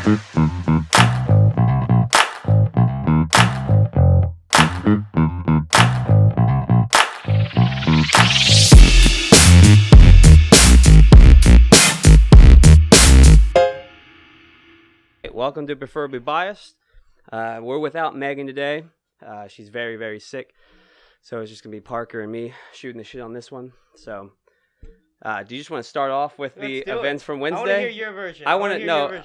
Welcome to Preferably Biased. We're without Megan today. She's very, very sick. So it's just going to be Parker and me shooting the shit on this one. So, do you just want to start off with the events from Wednesday? I want to hear your version.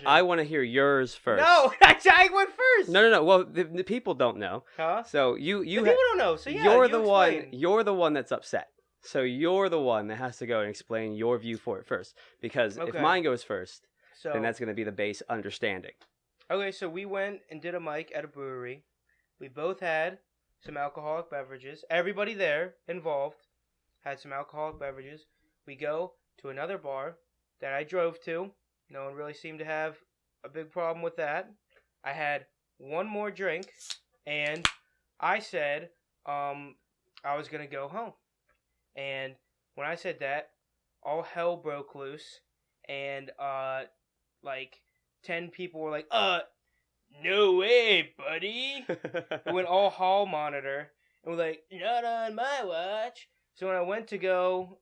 I want to hear yours first. No, I went first. No. Well, the people don't know. Huh? So the people don't know. So yeah, you're the one. explain. You're the one that's upset. So you're the one that has to go and explain your view for it first. Because if mine goes first, then that's going to be the base understanding. Okay, so we went and did a mic at a brewery. We both had some alcoholic beverages. Everybody there involved had some alcoholic beverages. We go to another bar that I drove to. No one really seemed to have a big problem with that. I had one more drink, and I said I was going to go home. And when I said that, all hell broke loose, and 10 people were like, no way, buddy. It went all hall monitor, and we're like, not on my watch. So when I went to go,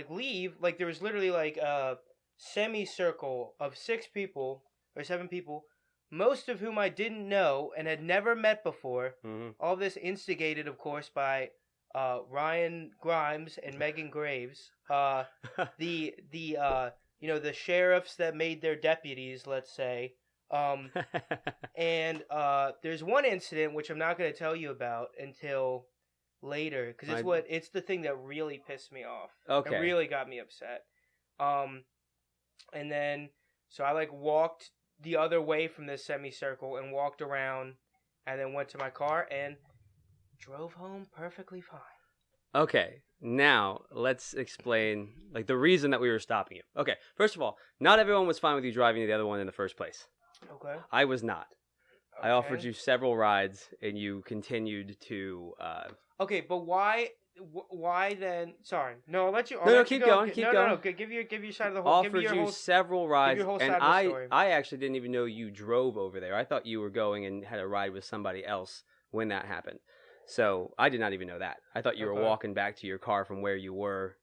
leave, there was literally a semicircle of 6 people, or 7 people, most of whom I didn't know and had never met before. Mm-hmm. All this instigated, of course, by Ryan Grimes and Megan Graves, the sheriffs that made their deputies, let's say. And there's one incident which I'm not going to tell you about until later, because it's the thing that really pissed me off. Okay. It really got me upset. And then so I walked the other way from this semicircle and walked around, and then went to my car and drove home perfectly fine. Okay, now let's explain the reason that we were stopping you. Okay, first of all, not everyone was fine with you driving to the other one in the first place. Okay. I was not. Okay. I offered you several rides, and you continued to. Okay, but why? Why then? Sorry, no. I'll let you. No, keep going. Keep going. No. Give your side of the whole. Offered you several rides, give your whole and side of the story. I actually didn't even know you drove over there. I thought you were going and had a ride with somebody else when that happened. So I did not even know that. I thought you were walking back to your car from where you were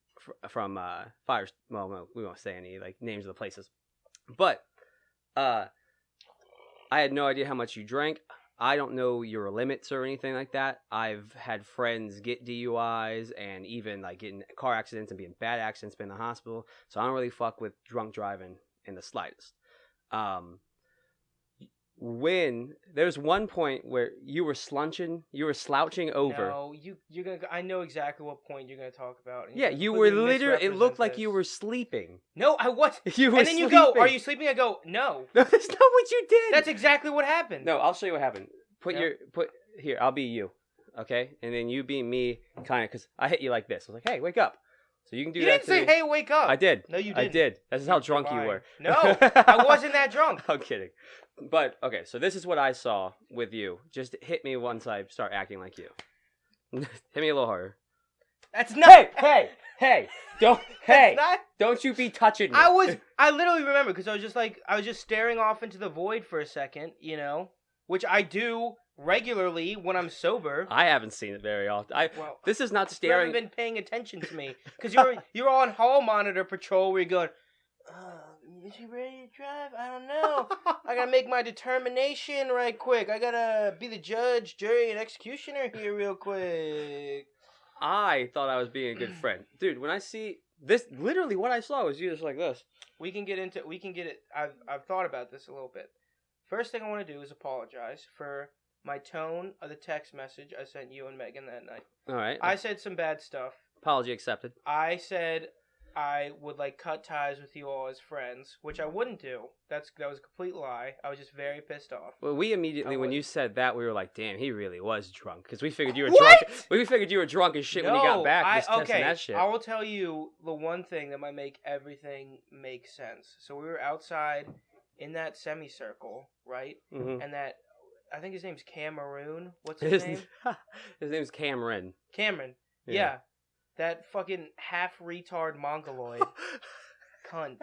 from Fires. Well, no, we won't say any names of the places, but I had no idea how much you drank. I don't know your limits or anything like that. I've had friends get DUIs and even get in car accidents and be in bad accidents, been in the hospital. So I don't really fuck with drunk driving in the slightest. When there's one point where you were slouching over. No, you're gonna. I know exactly what point you're gonna talk about. Yeah, you were literally. It looked like you were sleeping. No, I wasn't. You were and then sleeping. You go, "Are you sleeping?" I go, "No." No, that's not what you did. That's exactly what happened. No, I'll show you what happened. Put here. I'll be you, okay? And then you be me, kind of, because I hit you like this. I was like, "Hey, wake up!" So you can do that. You didn't say, "Hey, wake up." I did. No, you didn't. I did. That's how drunk you were. No, I wasn't that drunk. I'm kidding. But okay, so this is what I saw with you. Just hit me once I start acting like you. Hit me a little harder. That's not. Hey! Don't you be touching me. I literally remember because I was just staring off into the void for a second, which I do regularly when I'm sober. I haven't seen it very often. This is not staring. You haven't been paying attention to me because you're on hall monitor patrol where you're going. Is he ready to drive? I don't know. I gotta make my determination right quick. I gotta be the judge, jury, and executioner here real quick. I thought I was being a good friend. Dude, when I see this, literally what I saw was you just like this. We can get it. I've thought about this a little bit. First thing I want to do is apologize for my tone of the text message I sent you and Megan that night. All right. I said some bad stuff. Apology accepted. I said I would cut ties with you all as friends, which I wouldn't do. That was a complete lie. I was just very pissed off. Well, we immediately, when you said that, we were like, "Damn, he really was drunk," because we figured you were what? drunk. We figured you were drunk as shit when you got back. Just testing that shit. I will tell you the one thing that might make everything make sense. So we were outside in that semicircle, right? Mm-hmm. And that I think his name's Cameroon. What's his name? His name's Cameron. Cameron. Yeah. That fucking half retard mongoloid cunt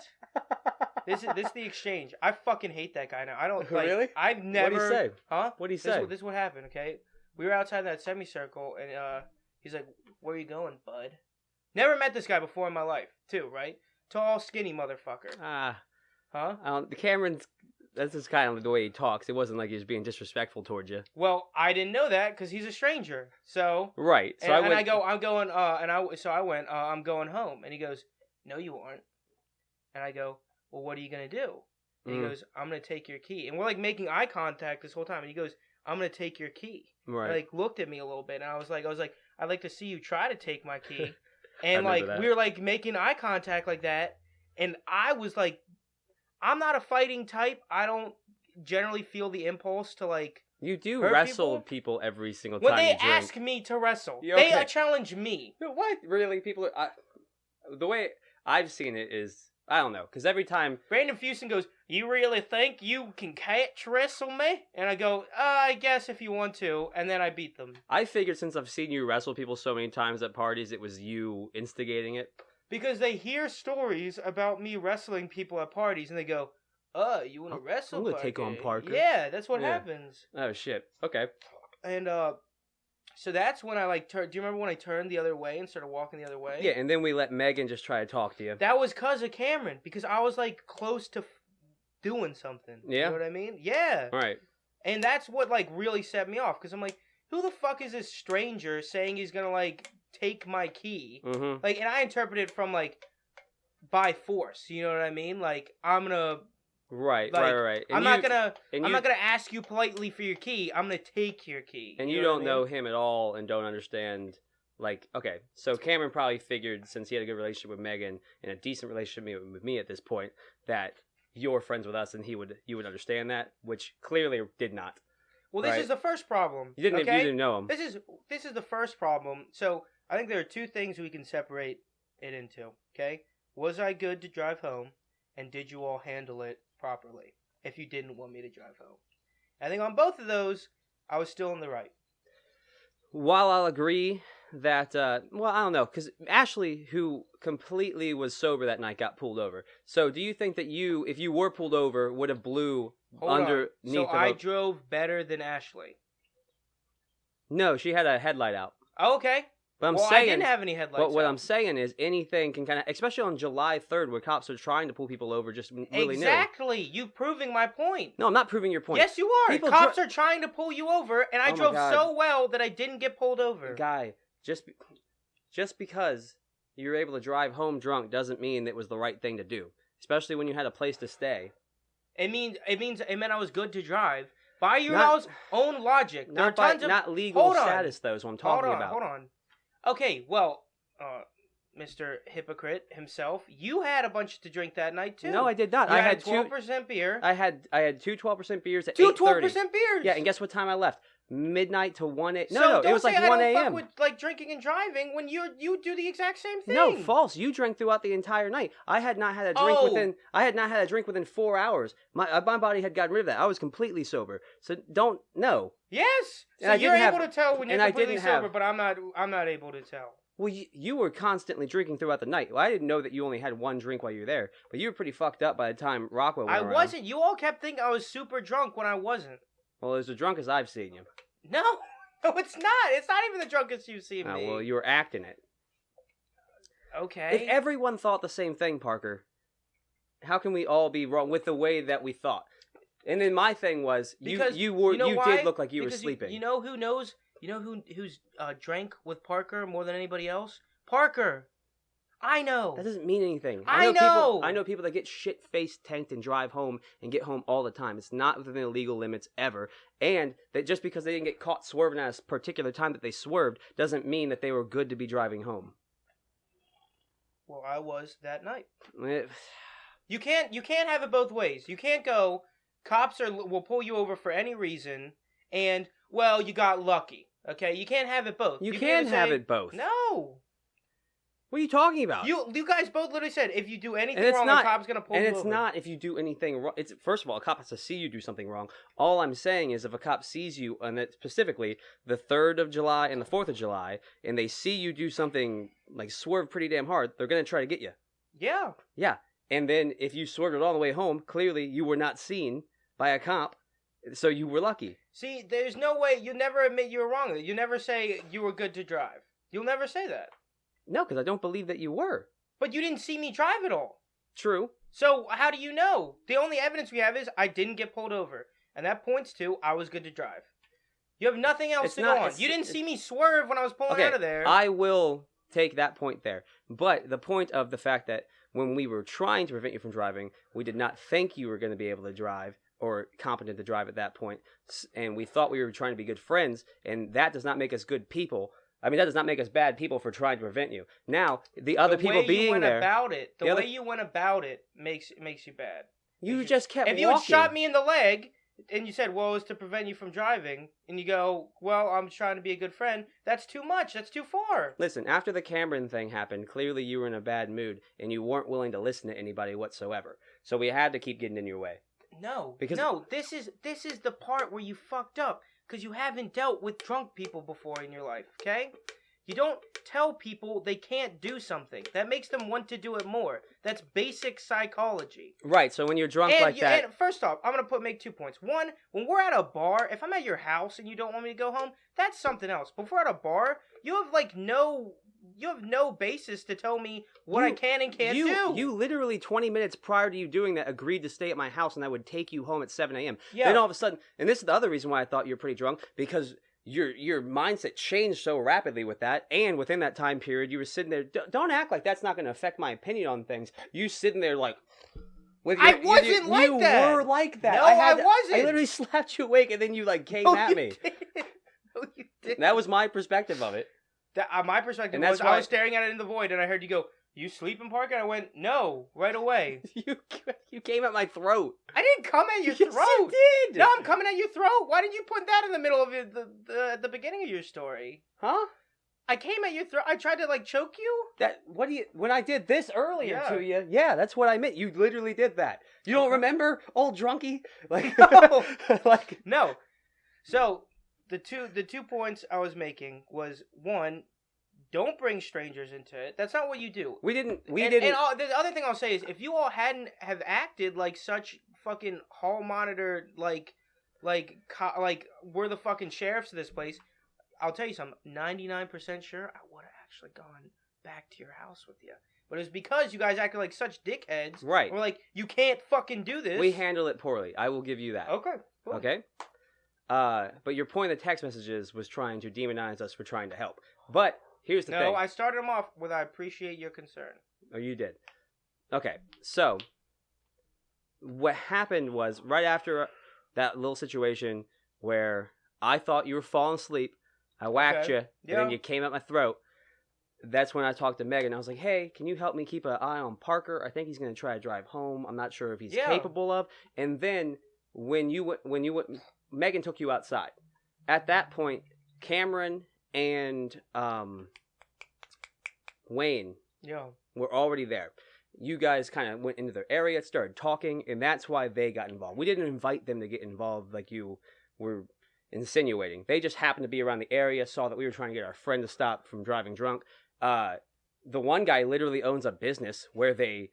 This is the exchange. I fucking hate that guy now. I don't like. Really? I've never. What did he say? Huh? What did he This say? is what happened. Okay, we were outside that semicircle, and he's like, "Where you going, bud?" Never met this guy before in my life, too. Right? Tall, skinny motherfucker. Huh? The Cameron's. That's just kind of the way he talks. It wasn't like he was being disrespectful towards you. Well, I didn't know that because he's a stranger. So. Right. So And, I went. I went. I'm going home, and he goes, "No, you aren't." And I go, "Well, what are you gonna do?" And he goes, "I'm gonna take your key." And we're like making eye contact this whole time. And he goes, "I'm gonna take your key." Right. And, like looked at me a little bit, and I was like, "I'd like to see you try to take my key." And remember like that. we were like making eye contact like that, and I was like, I'm not a fighting type. I don't generally feel the impulse to like. You do hurt wrestle people every single when time they you drink. ask me to wrestle. Yeah, They okay. challenge me. What? Really? People are... the way I've seen it is... I don't know. Because every time... Brandon Fusen goes, "You really think you can catch wrestle me?" And I go, I guess if you want to. And then I beat them. I figured since I've seen you wrestle people so many times at parties, it was you instigating it. Because they hear stories about me wrestling people at parties, and they go, you want to wrestle I'm gonna Parker? take on Parker." Yeah, that's what Yeah. happens. Oh, shit. Okay. And, so that's when I, like, do you remember when I turned the other way and started walking the other way? Yeah, and then we let Megan just try to talk to you. That was because of Cameron, because I was, like, close to doing something. Yeah? You know what I mean? Yeah. Right. And that's what, like, really set me off, because I'm like, who the fuck is this stranger saying he's gonna, like, take my key? Mm-hmm. Like, and I interpret it from, like, by force, you know what I mean? Like, I'm gonna... Right, Like, right. And I'm not gonna ask you politely for your key. I'm gonna take your key. And you know what don't I know mean? him at all and don't understand, like, okay, so Cameron probably figured, since he had a good relationship with Megan and a decent relationship with me at this point, that you're friends with us and you would understand that, which clearly did not. Well, this right? is the first problem. You didn't, okay? you didn't know him. This is the first problem. So I think there are two things we can separate it into. Okay, was I good to drive home, and did you all handle it properly? If you didn't want me to drive home, I think on both of those, I was still in the right. While I'll agree that, well, I don't know, because Ashley, who completely was sober that night, got pulled over. So do you think that you, if you were pulled over, would have blew Hold on. underneath So of I a... drove better than Ashley. No, she had a headlight out. Oh, okay. But I'm well, saying, I didn't have any headlights. but what out. I'm saying is anything can kind of, especially on July 3rd, where cops are trying to pull people over just willy-nilly. Exactly. You proving my point. No, I'm not proving your point. Yes, you are. People Cops are trying to pull you over, and I Oh my drove God. so well that I didn't get pulled over. Guy, just because you're able to drive home drunk doesn't mean it was the right thing to do, especially when you had a place to stay. It meant I was good to drive. By your Not- all's own logic, there are Not by, tons of not legal Hold on. status, though, is what I'm talking about. Hold on. Okay, well, Mr. Hypocrite himself, you had a bunch to drink that night too. No, I did not. You I had had 12% beer. I had two 12% beers at Two 8:30. 12% beers. Yeah, and guess what time I left? Midnight to 1 a.m. So No, don't it was say like I 1 don't fuck a.m. with like drinking and driving when you do the exact same thing. No, false. You drank throughout the entire night. I had not had a drink Oh. I had not had a drink within 4 hours. My body had gotten rid of that. I was completely sober. So don't no. Yes. And So I you're didn't able have- to tell when you're and I completely didn't sober, have- but I'm not able to tell. Well, you were constantly drinking throughout the night. Well, I didn't know that you only had one drink while you were there, but you were pretty fucked up by the time Rockwell went I around. wasn't. You all kept thinking I was super drunk when I wasn't. Well, as drunk as I've seen you. No, no, it's not. It's not even the drunkest you've seen Oh, me. well, you were acting it. Okay. If everyone thought the same thing, Parker, how can we all be wrong with the way that we thought? And then my thing was, Because you why? did look like you were Because sleeping. You know who knows? You know who's drank with Parker more than anybody else? Parker. I know. That doesn't mean anything. I know. People, I know people that get shit-faced tanked and drive home and get home all the time. It's not within the legal limits ever. And that just because they didn't get caught swerving at a particular time that they swerved doesn't mean that they were good to be driving home. Well, I was that night. Eh, You can't have it both ways. You can't go. Cops will pull you over for any reason, and well, you got lucky. Okay, you can't have it both. You can't can have say, it both. No. What are you talking about? You guys both literally said if you do anything And it's wrong, not- a cop's gonna pull And you it's over. not if you do anything wrong. It's first of all, a cop has to see you do something wrong. All I'm saying is if a cop sees you, and that specifically the 3rd of July and the 4th of July, and they see you do something like swerve pretty damn hard, they're gonna try to get you. Yeah. Yeah. And then if you swerved all the way home, clearly you were not seen by a cop, so you were lucky. See, there's no way. You never admit you were wrong. You never say you were good to drive. You'll never say that. No, because I don't believe that you were. But you didn't see me drive at all. True. So how do you know? The only evidence we have is I didn't get pulled over. And that points to I was good to drive. You have nothing else to go on. You didn't see me swerve when I was pulling out of there. I will take that point there. But the point of the fact that when we were trying to prevent you from driving, we did not think you were going to be able to drive or competent to drive at that point. And we thought we were trying to be good friends. And that does not make us good people. I mean, that does not make us bad people for trying to prevent you. Now, the other people being there... The way you went about it makes you bad. You just kept walking. If you had shot me in the leg... And you said, well, it was to prevent you from driving. And you go, well, I'm trying to be a good friend. That's too much. That's too far. Listen, after the Cameron thing happened, clearly you were in a bad mood. And you weren't willing to listen to anybody whatsoever. So we had to keep getting in your way. No. This is the part where you fucked up. Because you haven't dealt with drunk people before in your life, okay? You don't tell people they can't do something. That makes them want to do it more. That's basic psychology. Right, so when you're drunk like that... And first off, I'm going to make 2 points. One, when we're at a bar, if I'm at your house and you don't want me to go home, that's something else. But if we're at a bar, you have no basis to tell me what I can and can't do. You literally 20 minutes prior to you doing that agreed to stay at my house and I would take you home at 7 a.m. Yeah. Then all of a sudden, and this is the other reason why I thought you were pretty drunk, because... Your mindset changed so rapidly with that, and within that time period, you were sitting there. Don't act like that's not going to affect my opinion on things. You sitting there like, I wasn't like that. You were like that. No, I wasn't. I literally slapped you awake, and then you like came at me. No, you didn't. That was my perspective of it. My perspective was I was staring at it in the void, and I heard you go, "You sleep in park?" And I went, "No," right away. You came at my throat. I didn't come at your throat. You did. No, I'm coming at your throat. Why did you put that in the middle of the beginning of your story? Huh? I came at your throat. I tried to like choke you. When I did this earlier to you? Yeah, that's what I meant. You literally did that. You don't remember, old drunkie? Like no, like no. So the two points I was making was one. Don't bring strangers into it. That's not what you do. We didn't. And the other thing I'll say is, if you all hadn't have acted like such fucking hall monitor, like we're the fucking sheriffs of this place, I'll tell you something. 99% sure I would have actually gone back to your house with you. But it's because you guys acted like such dickheads. Right. We're like, you can't fucking do this. We handle it poorly. I will give you that. Okay. Cool. Okay. But your point of the text messages was trying to demonize us for trying to help. But here's the thing. No, I started them off with I appreciate your concern. Oh, you did. Okay, so what happened was right after that little situation where I thought you were falling asleep, I whacked you, and then you came at my throat. That's when I talked to Megan. I was like, hey, can you help me keep an eye on Parker? I think he's going to try to drive home. I'm not sure if he's capable of. And then when you went, Megan took you outside. At that point, Cameron and Wayne were already there. You guys kind of went into their area, started talking, and that's why they got involved. We didn't invite them to get involved like you were insinuating. They just happened to be around the area, saw that we were trying to get our friend to stop from driving drunk. The one guy literally owns a business where they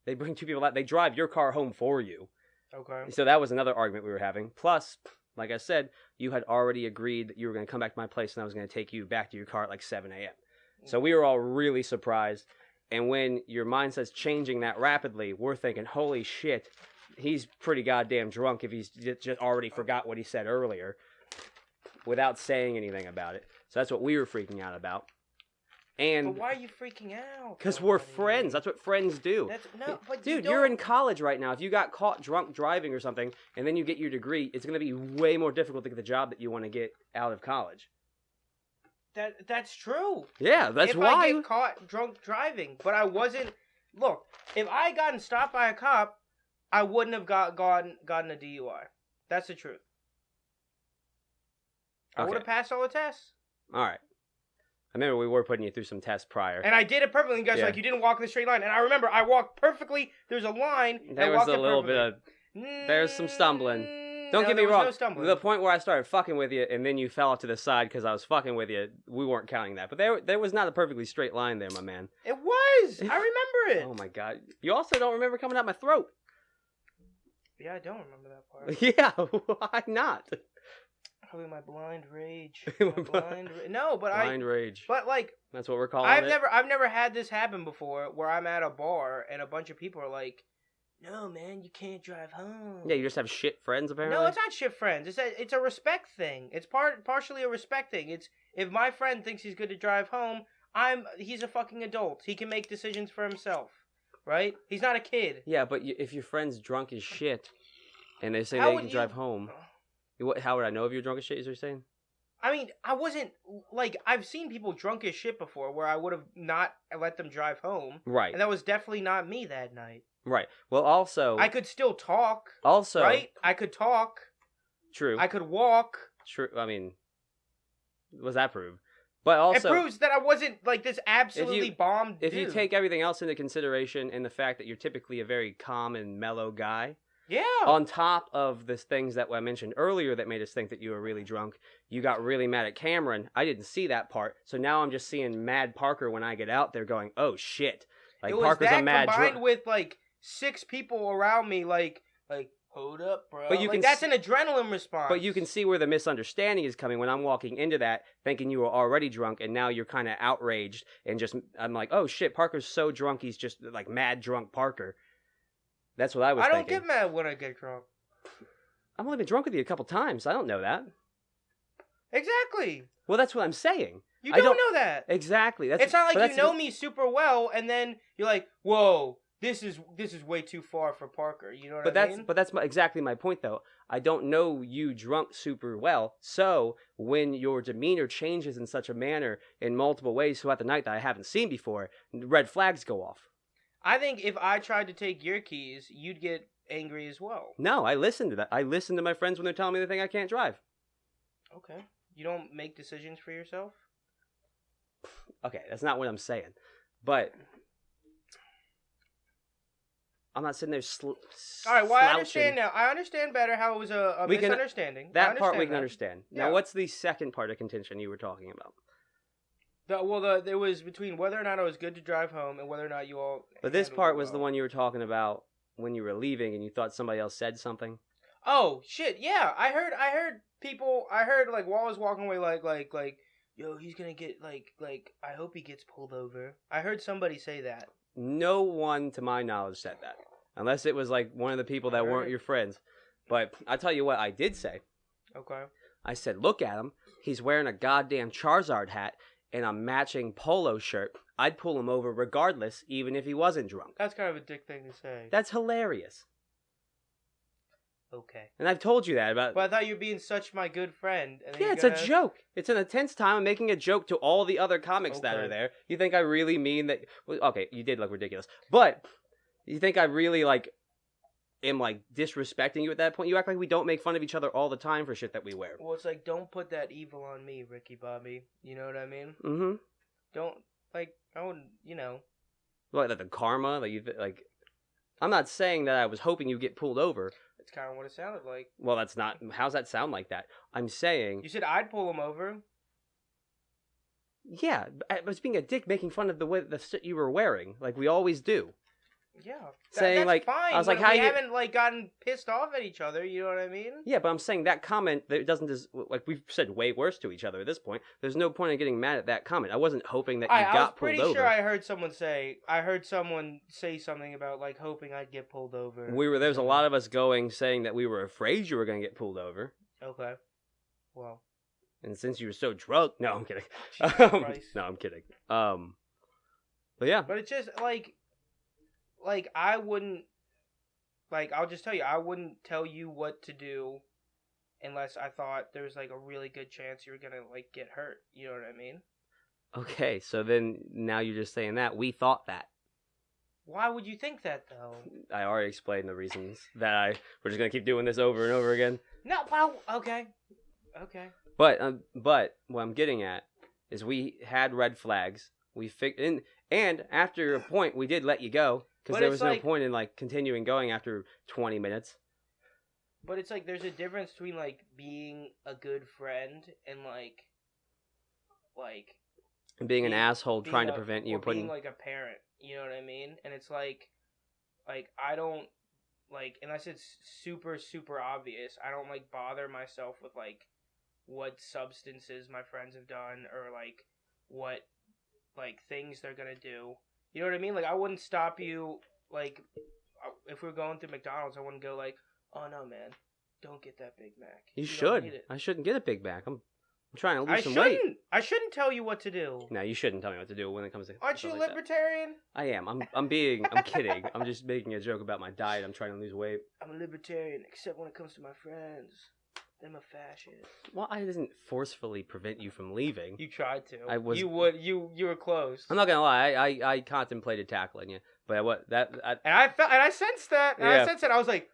bring two people out, they drive your car home for you. Okay. So that was another argument we were having. Plus, like I said, you had already agreed that you were going to come back to my place and I was going to take you back to your car at like 7 a.m. So we were all really surprised. And when your mindset's changing that rapidly, we're thinking, holy shit, he's pretty goddamn drunk if he's just already forgot what he said earlier without saying anything about it. So that's what we were freaking out about. But why are you freaking out? Because we're friends. That's what friends do. Dude, you're in college right now. If you got caught drunk driving or something, and then you get your degree, it's going to be way more difficult to get the job that you want to get out of college. That's true. Yeah, that's why. If I get caught drunk driving, but I wasn't... Look, if I gotten stopped by a cop, I wouldn't have gotten a DUI. That's the truth. I would have passed all the tests. All right. I remember we were putting you through some tests prior. And I did it perfectly. And you guys were like, you didn't walk in the straight line. And I remember I walked perfectly. There's a line. There was a little bit of... There's some stumbling. Don't get me wrong. No stumbling. The point where I started fucking with you and then you fell off to the side because I was fucking with you, we weren't counting that. But there was not a perfectly straight line there, my man. It was. I remember it. Oh my god! You also don't remember coming out my throat. Yeah, I don't remember that part. Yeah, why not? Probably my blind rage. Blind No, but rage. But like, That's what we're calling I've it. never had this happen before, where I'm at a bar and a bunch of people are like, "No, man, you can't drive home." Yeah, you just have shit friends apparently. No, it's not shit friends. It's a respect thing. It's partially a respect thing. It's if my friend thinks he's good to drive home, he's a fucking adult. He can make decisions for himself, right? He's not a kid. Yeah, but if your friend's drunk as shit, and they say How they would can you- drive home, how would I know if you're drunk as shit? Is what you're saying? I mean, I wasn't like I've seen people drunk as shit before, where I would have not let them drive home, Right. and that was definitely not me that night. Right. Well, also, I could still talk. also, Right? I could talk. True. I could walk. True. I mean, what does that prove? But also, it proves that I wasn't like this absolutely bombed. if you dude. take everything else into consideration and the fact that you're typically a very calm and mellow guy, yeah, on top of the things that I mentioned earlier that made us think that you were really drunk, you got really mad at Cameron. I didn't see that part, so now I'm just seeing Mad Parker when I get out there, going, "Oh shit!" Like it was Parker's that a mad combined drunk. with like 6 people around me, like hold up, bro. But you like can that's see- an adrenaline response. But you can see where the misunderstanding is coming when I'm walking into that thinking you were already drunk and now you're kind of outraged and just I'm like, oh shit, Parker's so drunk he's just like mad drunk Parker. That's what I was I don't thinking. get mad when I get drunk. I've only been drunk with you a couple times. I don't know that. Exactly. Well, that's what I'm saying. You I don't know that. Exactly. That's, It's not but like that's you know me super well, and then you're like, whoa. This is way too far for Parker. You know what I mean? But that's exactly my point, though. I don't know you drunk super well, so when your demeanor changes in such a manner in multiple ways throughout the night that I haven't seen before, red flags go off. I think if I tried to take your keys, you'd get angry as well. No, I listen to that. I listen to my friends when they're telling me they think I can't drive. Okay. You don't make decisions for yourself? Okay, that's not what I'm saying. But I'm not sitting there All right, well, I slouching. understand now. I understand better how it was a misunderstanding. That part we can understand. Yeah. Now, what's the second part of contention you were talking about? There was between whether or not it was good to drive home and whether or not you all. But this handled part it was the well. one you were talking about when you were leaving and you thought somebody else said something. Oh shit! Yeah, I heard people. I heard like while I was walking away, like, yo, he's gonna get like, I hope he gets pulled over. I heard somebody say that. No one, to my knowledge, said that. Unless it was like one of the people that weren't your friends. But I tell you what I did say. Okay. I said, look at him. He's wearing a goddamn Charizard hat and a matching polo shirt. I'd pull him over regardless, even if he wasn't drunk. That's kind of a dick thing to say. That's hilarious. Okay. And I've told you that about... But I thought you were being such my good friend. And then Yeah, you're it's gonna... a joke. It's an intense time. I'm making a joke to all the other comics that Okay. are there. You think I really mean that... well, okay, you did look ridiculous. But you think I really, like, am, like, disrespecting you at that point? You act like we don't make fun of each other all the time for shit that we wear. Well, it's like, don't put that evil on me, Ricky Bobby. You know what I mean? Mm-hmm. Don't, like, I wouldn't, you know. Like the karma, like... I'm not saying that I was hoping you get pulled over. That's kind of what it sounded like. Well, that's not... How's that sound like that? I'm saying... You said I'd pull him over. Yeah, I was being a dick making fun of the way the shit you were wearing, like we always do. Yeah. Saying, that's like- fine. I was like, but how we you- haven't, like, gotten pissed off at each other. You know what I mean? Yeah, but I'm saying that comment that doesn't just... Like, we've said way worse to each other at this point. There's no point in getting mad at that comment. I wasn't hoping that you I was got pulled pretty over. sure I heard someone say something about, like, hoping I'd get pulled over. There was a lot of us saying that we were afraid you were going to get pulled over. Okay. Well. And since you were so drunk... No, I'm kidding. Jesus Christ. No, I'm kidding. But yeah. But it's just, like, I wouldn't, like, I'll just tell you, I wouldn't tell you what to do unless I thought there was, like, a really good chance you were gonna, like, get hurt. You know what I mean? Okay, so then now you're just saying that. We thought that. Why would you think that, though? I already explained the reasons that we're just going to keep doing this over and over again. No, well, okay. Okay. But what I'm getting at is we had red flags. And after a point, we did let you go because But there it's was no like- point in like continuing going after 20 minutes. But it's like, there's a difference between, like, being a good friend and, like, And being an Being- asshole trying to being a- prevent you or putting. being, like, a parent. You know what I mean? And it's like I don't like unless it's super super obvious. I don't like bother myself with like what substances my friends have done or like what like things they're gonna do. You know what I mean? Like I wouldn't stop you like if we were going through McDonald's. I wouldn't go like, oh no man, don't get that Big Mac. You don't need should. it. I shouldn't get a Big Mac. I'm trying to I lose some weight. shouldn't. I shouldn't tell you what to do. No, you shouldn't tell me what to do when it comes to. Aren't you stuff a like that. libertarian? I am. I'm kidding. I'm just making a joke about my diet. I'm trying to lose weight. I'm a libertarian, except when it comes to my friends. I'm a fascist. Well, I didn't forcefully prevent you from leaving. You tried to. I was. You would. You were close. I'm not gonna lie. I contemplated tackling you, but what that. And I sensed that. And Yeah. I sensed it. I was like,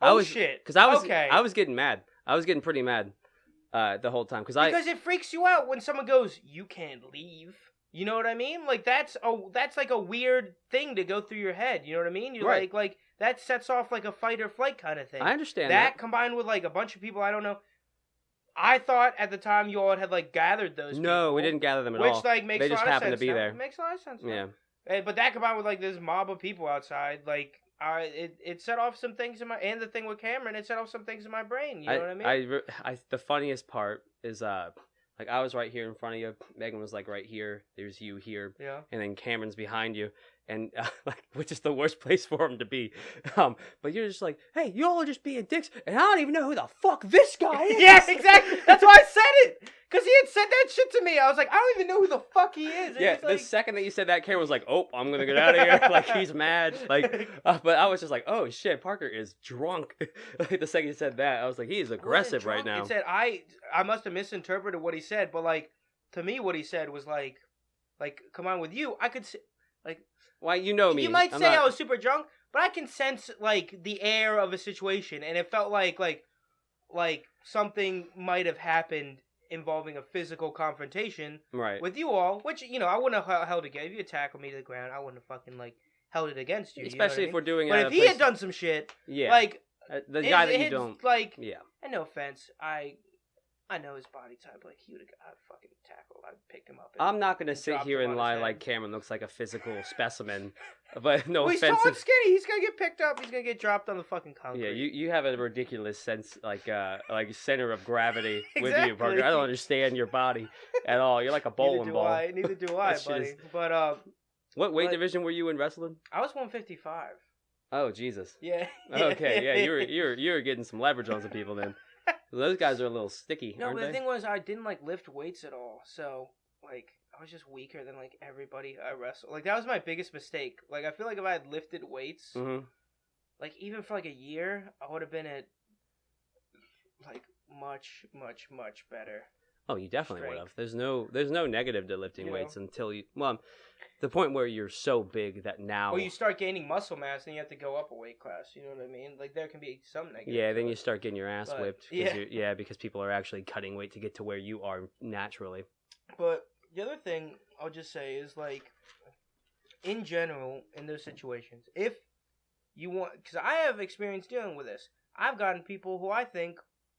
oh shit. Because I was. okay. I was getting mad. I was getting pretty mad. The whole time because it freaks you out when someone goes, you can't leave. You know what I mean? Like that's like a weird thing to go through your head. You know what I mean? You're Right. like that sets off like a fight or flight kind of thing. I understand that combined with like a bunch of people I don't know. I thought at the time you all had like gathered those. No, people, we didn't gather them at which all. like makes They a just lot of happened sense to be now. there. It makes a lot of sense. Yeah. Now. But that combined with like this mob of people outside, like it set off some things in my and the thing with Cameron, it set off some things in my brain. You know what I mean? The funniest part is like I was right here in front of you. Megan was like right here. There's you here. Yeah. And then Cameron's behind you, and like which is the worst place for him to be. But you're just like, hey, you all are just being dicks, and I don't even know who the fuck this guy is. Yeah, exactly. That's why I said it. Because he had said that shit to me. I was like, I don't even know who the fuck he is. And Yeah, he's like, the second that you said that, Cameron was like, "Oh, I'm gonna get out of here." Like he's mad. Like, but I was just like, "Oh shit, Parker is drunk." Like the second you said that, I was like, "He is aggressive right now." It said I must have misinterpreted what he said, but like to me, what he said was like, come on with you. I could like, why you know me? You might I'm say not... I was super drunk, but I can sense like the air of a situation, and it felt like something might have happened involving a physical confrontation right with you all, which I wouldn't have held against. If you had tackled me to the ground, I wouldn't have fucking like held it against you. Especially if we're doing it. But if he had done some shit, yeah, like the guy that you don't, like, yeah. And no offense, I know his body type. Like he would have fucking tackled. I'd pick him up. I'm not gonna sit dropped here him and on lie his like head. Cameron looks like a physical specimen, but no Well, he's offense. tall and skinny. He's gonna get picked up. He's gonna get dropped on the fucking concrete. Yeah, you have a ridiculous sense, like center of gravity with you, Parker. Exactly. I don't understand your body at all. You're like a bowling ball. Neither do I, That shit buddy. is- But What weight but- division were you in wrestling? I was 155. Oh Jesus. Yeah. Okay, yeah, you were getting some leverage on some people then. Those guys are a little sticky, No, aren't but they? the thing was, I didn't like lift weights at all. So like, I was just weaker than like everybody I wrestled. Like that was my biggest mistake. Like I feel like if I had lifted weights, Mm-hmm. like even for like a year, I would have been at like much, much, much better. Oh, you definitely would Strength. have. There's no negative to lifting You weights know? until you, well, the point where you're so big that now, Well, you start gaining muscle mass, and you have to go up a weight class. You know what I mean? Like there can be some negative. yeah, to then it. you start getting your ass But, whipped. yeah. Because people are actually cutting weight to get to where you are naturally. But the other thing I'll just say is like, in general, in those situations, if you want, because I have experience dealing with this, I've gotten people who I think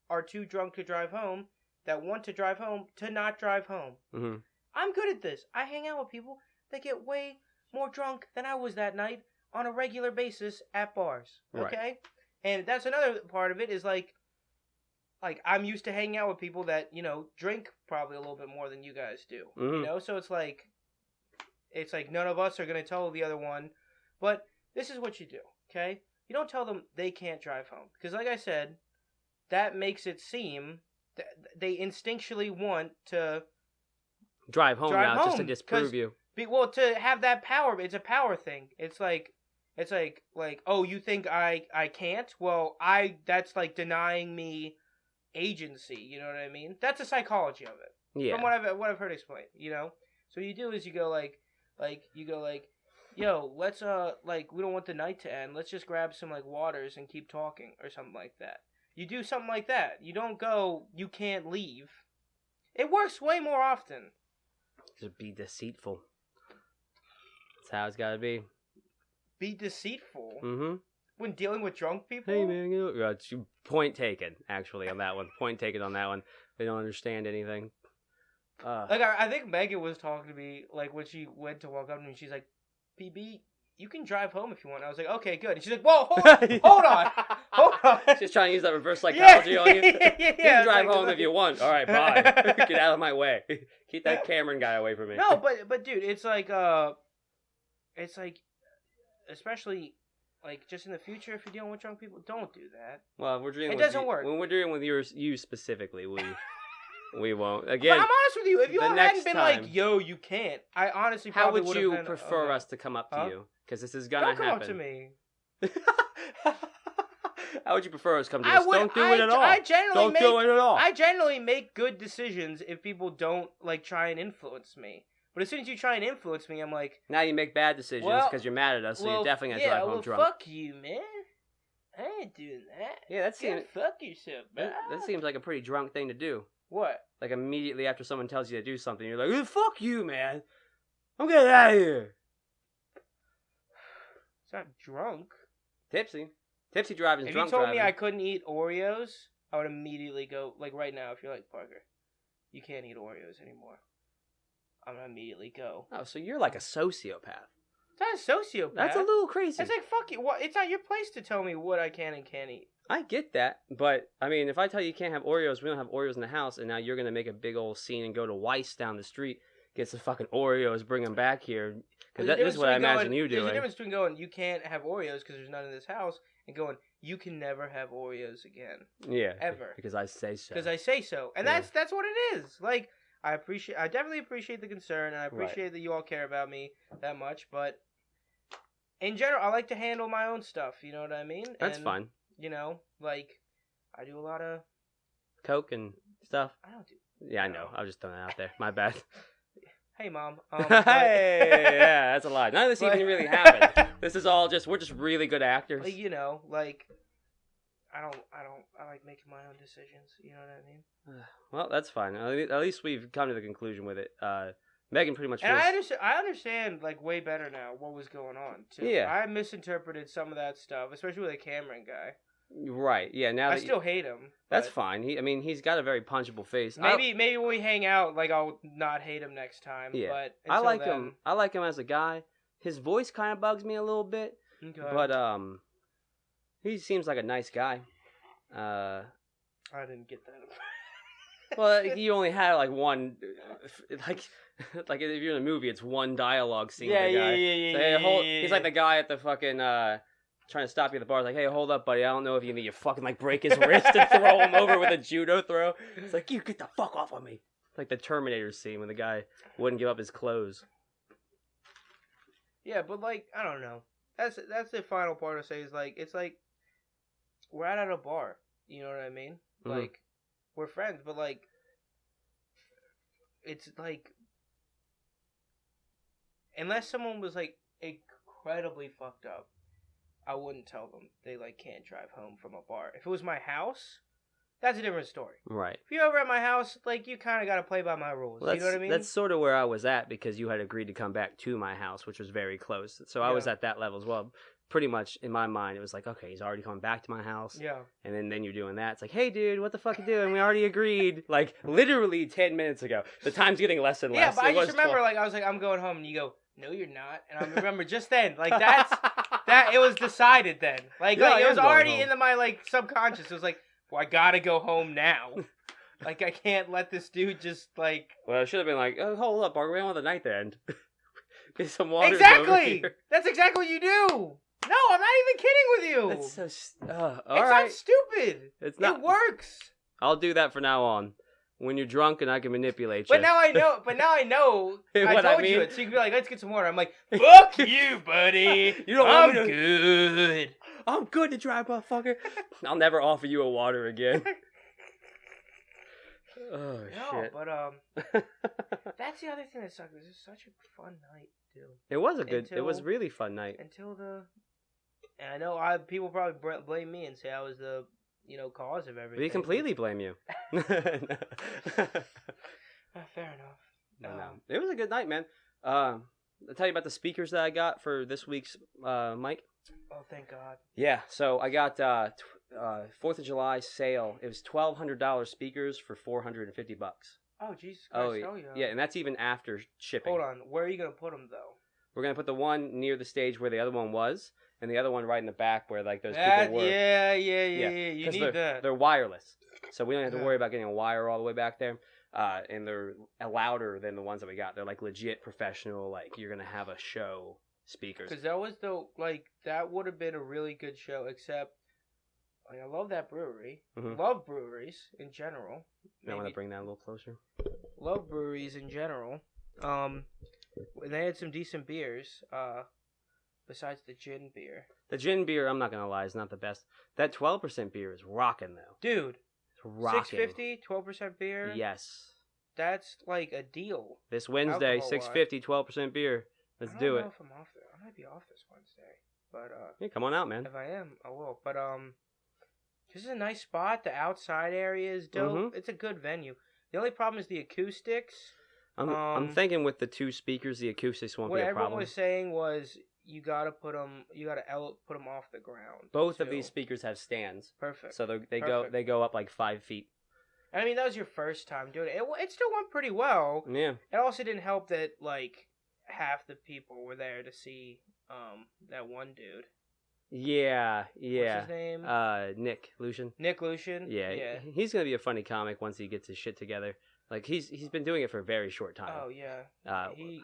are too drunk to drive home that want to drive home to not drive home. Mm-hmm. I'm good at this. I hang out with people that get way more drunk than I was that night on a regular basis at bars. Okay? Right. And that's another part of it is like I'm used to hanging out with people that, drink probably a little bit more than you guys do. Mhm. So it's like none of us are going to tell the other one, but this is what you do, okay? You don't tell them they can't drive home because like I said, that makes it seem that they instinctually want to Drive home Drive now just to home, disprove 'cause- you. to have that power. It's a power thing. It's like oh, you think I can't? Well, that's like denying me agency. You know what I mean? That's the psychology of it. Yeah. From what I've heard explained. So what you do is you go like yo, let's we don't want the night to end. Let's just grab some like waters and keep talking or something like that. You do something like that. You don't go, you can't leave. It works way more often. Just be deceitful. That's how it's gotta be. Be deceitful Mm-hmm. when dealing with drunk people. Hey man, point taken. Actually, on that one, point taken on that one. They don't understand anything. Like I think Megan was talking to me like when she went to walk up to me. She's like, PB, you can drive home if you want. I was like, okay, good. And she's like, whoa, hold on. She's trying to use that reverse psychology on you. You can drive like, home if you want. All right, bye. Get out of my way. Keep that Cameron guy away from me. No, but dude, it's like, especially, like, just in the future, if you're dealing with drunk people, don't do that. Well, we're dealing it with doesn't work. When we're dealing with you specifically, we won't. Again, but I'm honest with you. If you hadn't been time, like, yo, you can't, I honestly how probably would you been, prefer us to come up to you? Because this is gonna happen. Don't come up to me. How would you prefer us come to us? Don't do it at all. Don't do it at all. I generally make good decisions if people don't like try and influence me. But as soon as you try and influence me, I'm like, now you make bad decisions because you're mad at us, so you're definitely gonna drive home drunk. Fuck you, man. I ain't doing that. Yeah, that seems. Fuck yourself, man. That seems like a pretty drunk thing to do. What? Like immediately after someone tells you to do something, you're like, "Fuck you, man! I'm getting out of here." It's not drunk. Tipsy driving. If drunk you told driving. me I couldn't eat Oreos, I would immediately go. Like right now, if you're like, Parker, you can't eat Oreos anymore, I'm gonna immediately go. Oh, so you're like a sociopath. It's not a sociopath. That's a little crazy. It's like, fuck you. What? It's not your place to tell me what I can and can't eat. I get that, but I mean, if I tell you you can't have Oreos, we don't have Oreos in the house, and now you're gonna make a big old scene and go to Weiss down the street, get some fucking Oreos, bring them back here, because this is what I imagine you doing. There's a difference between going, you can't have Oreos because there's none in this house, and going, you can never have Oreos again. Yeah, ever. Because I say so. Because I say so, and that's what it is. Like, I definitely appreciate the concern, and I appreciate that you all care about me that much, but in general, I like to handle my own stuff. You know what I mean? That's fine. You know, like, I do a lot of coke and stuff. I don't do. Yeah, I know. I was just throwing it out there. My bad. Hey, Mom. Hey, yeah, that's a lie. None of this even really happened. This is all we're just really good actors. Like, you know, like, I like making my own decisions. You know what I mean? Well, that's fine. At least we've come to the conclusion with it. Megan pretty much feels... And I understand, like, way better now what was going on, too. Yeah. I misinterpreted some of that stuff, especially with the Cameron guy. Right, yeah. Now I still hate him. That's fine. He's got a very punchable face. Maybe when we hang out, like, I'll not hate him next time. Yeah. But I like him. I like him as a guy. His voice kind of bugs me a little bit. Okay. But, he seems like a nice guy. I didn't get that. Well, you only had, like, one... Like if you're in a movie, it's one dialogue scene with the guy. He's like the guy at the fucking trying to stop you at the bar. It's like, hey, hold up, buddy. I don't know if you need to fucking like break his wrist and throw him over with a judo throw. It's like, you get the fuck off of me. It's like the Terminator scene when the guy wouldn't give up his clothes. Yeah, but like I don't know. That's the final part to say is like it's like we're out at a bar. You know what I mean? Mm-hmm. Like we're friends, but like it's like. Unless someone was, like, incredibly fucked up, I wouldn't tell them they, like, can't drive home from a bar. If it was my house, that's a different story. Right. If you're over at my house, like, you kind of got to play by my rules. Well, you know what I mean? That's sort of where I was at because you had agreed to come back to my house, which was very close. So I was at that level as well. Pretty much, in my mind, it was like, okay, he's already coming back to my house. Yeah. And then you're doing that. It's like, hey, dude, what the fuck you doing? We already agreed. Like, literally 10 minutes ago. The time's getting less and less. Yeah, but I just remember, like, I was like, I'm going home, and you go, no, you're not. And I remember just then, like, it was decided then. Like it was already into my, like, subconscious. It was like, well, I gotta go home now. Like, I can't let this dude just, like... Well, it should have been like, oh, hold up, Barker, we don't want the night to end. Get some water. Exactly! That's exactly what you do! No, I'm not even kidding with you! That's so... Not stupid! It's not... It works! I'll do that from now on. When you're drunk and I can manipulate you. But now I know. I told you it, so you can be like, let's get some water. I'm like, fuck you, buddy. You don't want me to... good. I'm good to drive, motherfucker. I'll never offer you a water again. Oh, shit. But, that's the other thing that sucked. It was just such a fun night, too. It was a really fun night. And I know people probably blame me and say I was the... cause of everything. We completely blame you. Fair enough. No. It was a good night, man. I'll tell you about the speakers that I got for this week's mic. Oh, thank God. Yeah, so I got 4th of July sale. It was $1,200 speakers for $450. Oh, Jesus Christ. Oh, yeah, and that's even after shipping. Hold on. Where are you going to put them, though? We're gonna put the one near the stage where the other one was, and the other one right in the back where like those That, people were. yeah. You 'cause need that. They're wireless, so we don't have to Yeah. worry about getting a wire all the way back there. And they're louder than the ones that we got. They're like legit professional. Like you're gonna have a show speakers. Because that was that would have been a really good show. Except, like, I love that brewery. Mhm. Love breweries in general. I want to bring that a little closer. Love breweries in general. And they had some decent beers. Besides the gin beer. The gin beer, I'm not gonna lie, is not the best. That 12% beer is rocking though. Dude, It's rocking. 650, 12% beer. Yes. That's like a deal. This Wednesday, Alcohol-wise. 650, 12% beer. Let's do I it. don't know if I'm off there. I might be off this Wednesday, but Yeah, come on out, man. if I am, I will. But this is a nice spot. The outside area is dope. Mhm. It's a good venue. The only problem is the acoustics. I'm thinking with the two speakers, the acoustics won't What be a everyone problem. was saying was you gotta put them off the ground. Both of too. these speakers have stands, Perfect. so they Perfect. go up like 5 feet. And I mean, that was your first time doing it. It still went pretty well. Yeah. It also didn't help that like half the people were there to see that one dude. Yeah. What's his name? Nick Lucian. Nick Lucian. Yeah, he's gonna be a funny comic once he gets his shit together. Like he's been doing it for a very short time. Oh yeah.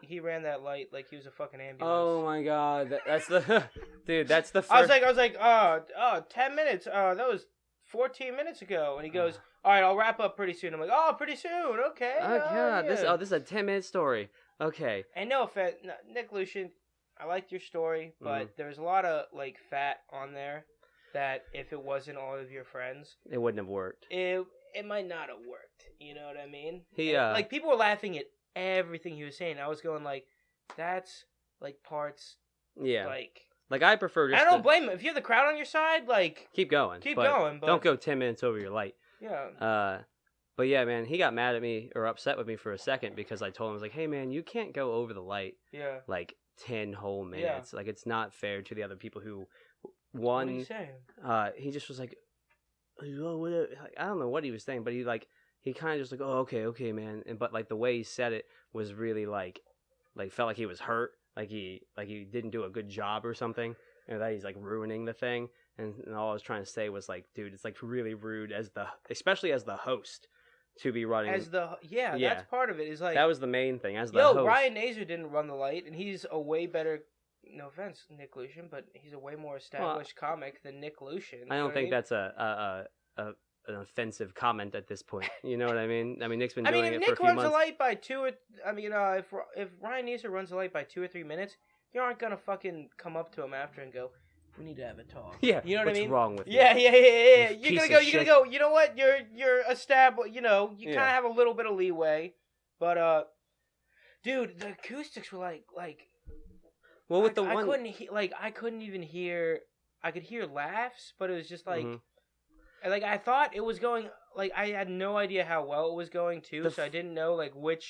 He ran that light like he was a fucking ambulance. Oh my god, that's the dude. That's the first. I was like, 10 minutes. That was 14 minutes ago. And he goes, all right, I'll wrap up pretty soon. I'm like, oh, pretty soon. Okay. Oh god, yeah. this is a 10-minute story. Okay. And no offense, Nick Lucian, I liked your story, but there's a lot of like fat on there that if it wasn't all of your friends, It wouldn't have worked. it might not have worked. You know what I mean? He like people were laughing at everything he was saying. I was going like, that's like parts. Yeah. Like I prefer just. I don't blame him. If you have the crowd on your side, like keep going. keep but going. But Don't go 10 minutes over your light. Yeah. But yeah, man, he got mad at me or upset with me for a second because I told him I was like, hey man, you can't go over the light Yeah. like 10 whole minutes. Like it's not fair to the other people who won. What are you saying? He just was like, oh, what I don't know what he was saying, but he kind of just like, oh, okay, man. And but like the way he said it was really like felt like he was hurt, like he didn't do a good job or something, and that he's like ruining the thing. And all I was trying to say was like, dude, it's like really rude especially as the host to be running. Yeah, that's part of it. Is like that was the main thing as the host. Ryan Nazer didn't run the light, and he's a way better. No offense, Nick Lucian, but he's a way more established comic than Nick Lucian. I don't think that's an offensive comment at this point. You know what I mean? I mean, Nick's been doing it for a few months. If Nick runs the light by if Ryan Nazer runs the light by 2 or 3 minutes, you aren't gonna fucking come up to him after and go, "We need to have a talk." Yeah, you know what I mean? What's wrong with you? Yeah. You You're gonna go. You know what? You're established. You know, you kind of have a little bit of leeway, but dude, the acoustics were like. Well, with I couldn't even hear. I could hear laughs, but it was just like, like I thought it was going. Like I had no idea how well it was going too, so I didn't know like what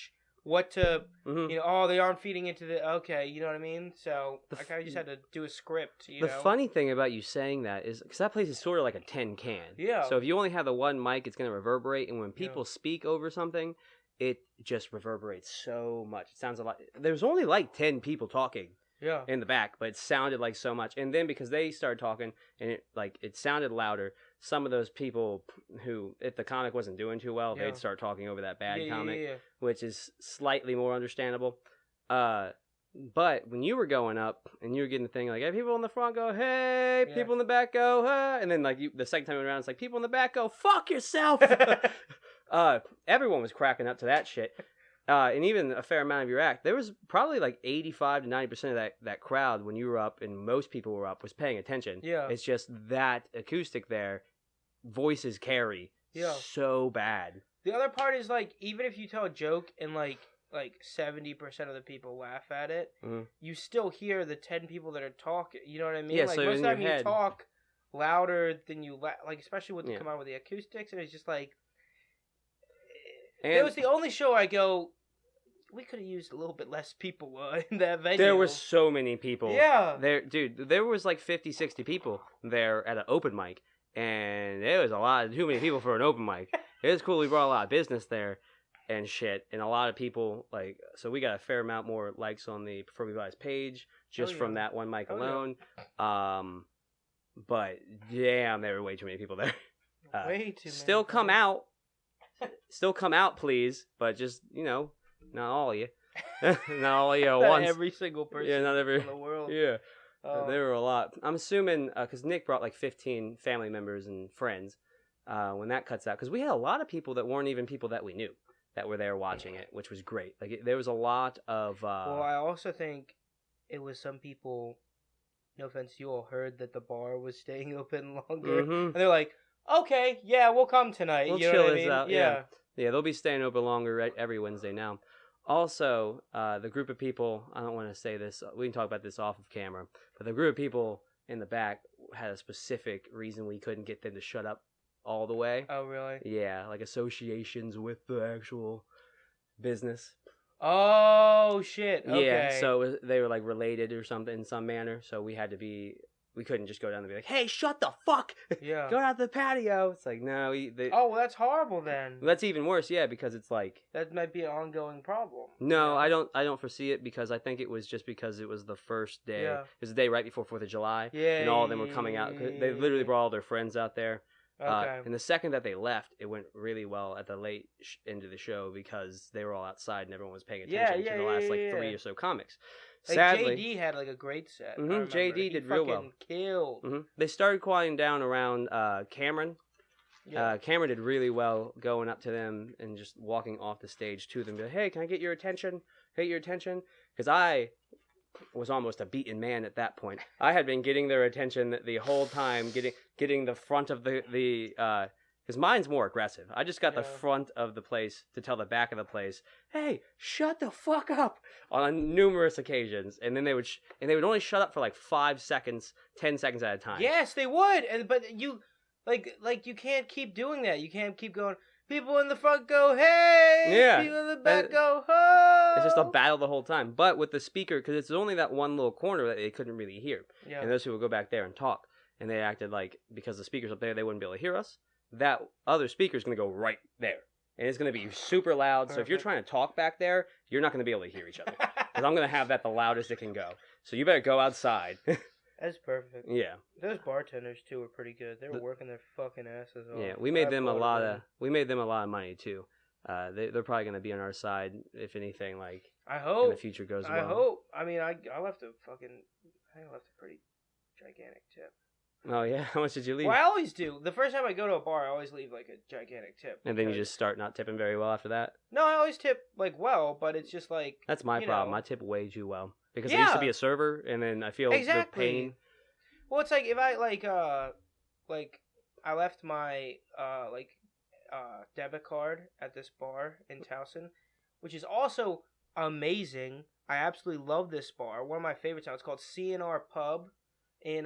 to. You know, oh, they aren't feeding into the. Okay, you know what I mean. So I kind of just had to do a script. You know? The funny thing about you saying that is because that place is sort of like a tin can. Yeah. So if you only have the one mic, it's going to reverberate, and when people speak over something, it just reverberates so much. It sounds a lot. There's only like 10 people talking. Yeah. In the back, but it sounded like so much. And then because they started talking and it sounded louder, some of those people who, if the comic wasn't doing too well, they'd start talking over that bad comic, which is slightly more understandable. But when you were going up and you were getting the thing like, hey, people in the front go, hey, people in the back go, huh? And then like the second time around, it's like, people in the back go, fuck yourself. Everyone was cracking up to that shit. And even a fair amount of your act, there was probably like 85 to 90% of that crowd when you were up and most people were up was paying attention. Yeah. It's just that acoustic there, voices carry so bad. The other part is like, even if you tell a joke and like 70% of the people laugh at it, you still hear the 10 people that are talking. You know what I mean? Yeah, like so most of the time you talk louder than you like, especially when you come out with the acoustics, and it's just like, it was the only show I go, we could have used a little bit less people in that venue. There were so many people. Yeah. There was like 50, 60 people there at an open mic. And it was too many people for an open mic. It was cool. We brought a lot of business there. and shit, and a lot of people like. So we got a fair amount more likes on the Prefer We Guys page just from that one mic alone. But damn, there were way too many people there. Way too many. Still come out. Still come out, please. But just, not all of you. Not all of you at once. Every single person not every, in the world. Yeah. There were a lot. I'm assuming, because Nick brought like 15 family members and friends, when that cuts out. Because we had a lot of people that weren't even people that we knew that were there watching it, which was great. Like, there was a lot of... well, I also think it was some people, no offense to you all, heard that the bar was staying open longer. Mm-hmm. And they're like, okay, yeah, we'll come tonight. We'll you know chill what I this mean? out. Yeah, they'll be staying open longer every Wednesday now. Also, the group of people, I don't want to say this, we can talk about this off of camera, but the group of people in the back had a specific reason we couldn't get them to shut up all the way. Oh, really? Yeah, like associations with the actual business. Oh, shit. Okay. Yeah, so they were like related or something in some manner, so we couldn't just go down and be like, hey, shut the fuck! Yeah. Go out to the patio. It's like, no. Oh, well, that's horrible then. That's even worse, yeah, because it's like... That might be an ongoing problem. No, I don't foresee it, because I think it was just because it was the first day. Yeah. It was the day right before 4th of July. Yeah. And all of them were coming out. They literally brought all their friends out there. Okay. And the second that they left, it went really well at the late end of the show, because they were all outside and everyone was paying attention to the last 3 or so comics. Like, sadly, JD had like a great set. JD did real well. Killed. They started quieting down around Cameron. Yeah. Cameron did really well going up to them and just walking off the stage to them. Be like, hey, can I get your attention? Because I was almost a beaten man at that point. I had been getting their attention the whole time, getting the front of the because mine's more aggressive. I just got the front of the place to tell the back of the place, hey, shut the fuck up, on numerous occasions. And then they would only shut up for like 5 seconds, 10 seconds at a time. Yes, they would. But you, like you can't keep doing that. You can't keep going, people in the front go, hey! Yeah. People in the back go, ho! It's just a battle the whole time. But with the speaker, because it's only that one little corner that they couldn't really hear. Yeah. And those people would go back there and talk. And they acted like, because the speaker's up there, they wouldn't be able to hear us. That other speaker's going to go right there. And it's going to be super loud. So if you're trying to talk back there, you're not going to be able to hear each other. Because I'm going to have that the loudest it can go. So you better go outside. That's perfect. Yeah. Those bartenders, too, were pretty good. They were working their fucking asses off. Yeah, we made them a lot of money, too. They're probably going to be on our side, if anything, like, I hope. in the future goes well. I hope. I mean, I left a pretty gigantic tip. Oh, yeah? How much did you leave? Well, I always do. The first time I go to a bar, I always leave, like, a gigantic tip. And then you just start not tipping very well after that? No, I always tip, like, well, but it's just, like... That's my problem. I tip way too well. Because I used to be a server, and then I feel the pain. Well, it's like, if I, I left my, debit card at this bar in Towson, which is also amazing. I absolutely love this bar. One of my favorites now. It's called CNR Pub in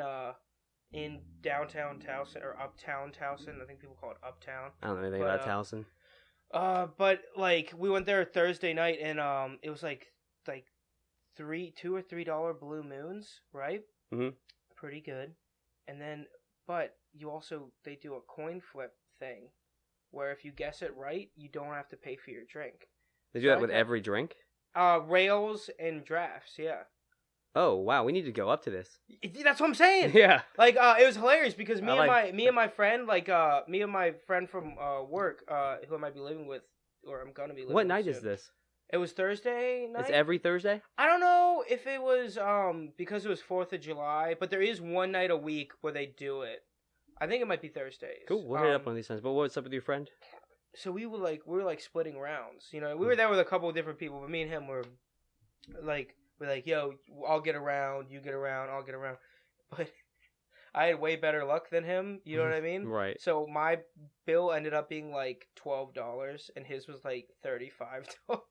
downtown Towson, or uptown Towson. I think people call it uptown. I don't know anything about Towson. But like we went there Thursday night, and it was like $2 or $3 Blue Moons, right? Mm-hmm. Pretty good. And then, but they do a coin flip thing, where if you guess it right, you don't have to pay for your drink. They do that with every drink? Rails and drafts, yeah. Oh wow, we need to go up to this. That's what I'm saying. Yeah. Like it was hilarious because me and my friend from work, who I might be living with, or I'm gonna be living with. What night soon. is this? It was Thursday night. It's every Thursday? I don't know if it was because it was 4th of July, but there is one night a week where they do it. I think it might be Thursdays. Cool. We'll hit it up one of these times. But what's up with your friend? So we were splitting rounds. You know, we were there with a couple of different people, but me and him were like, yo, I'll get around, you get around, I'll get around. But I had way better luck than him. You know what I mean? Right. So my bill ended up being like $12, and his was like $35 or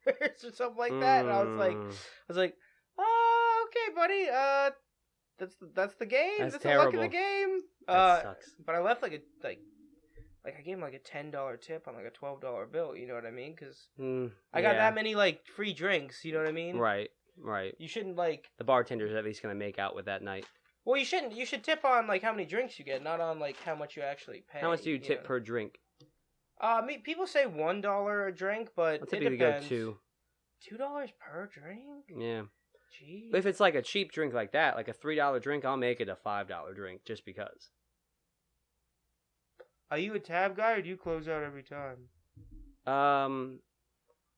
something like that. And I was like, oh, okay, buddy. That's the game. That's the luck of the game. That sucks. But I left like I gave him like a $10 tip on like a $12 bill. You know what I mean? Because I got that many like free drinks. You know what I mean? Right. You shouldn't the bartender's at least gonna make out with that night. Well, you shouldn't. You should tip on like how many drinks you get, not on like how much you actually pay. How much do you tip per drink? People say $1 a drink, but I'll it typically depends. go $2 per drink? 2. Yeah. Jeez. But if it's like a cheap drink like that, like a $3 drink, I'll make it a $5 drink just because. Are you a tab guy or do you close out every time?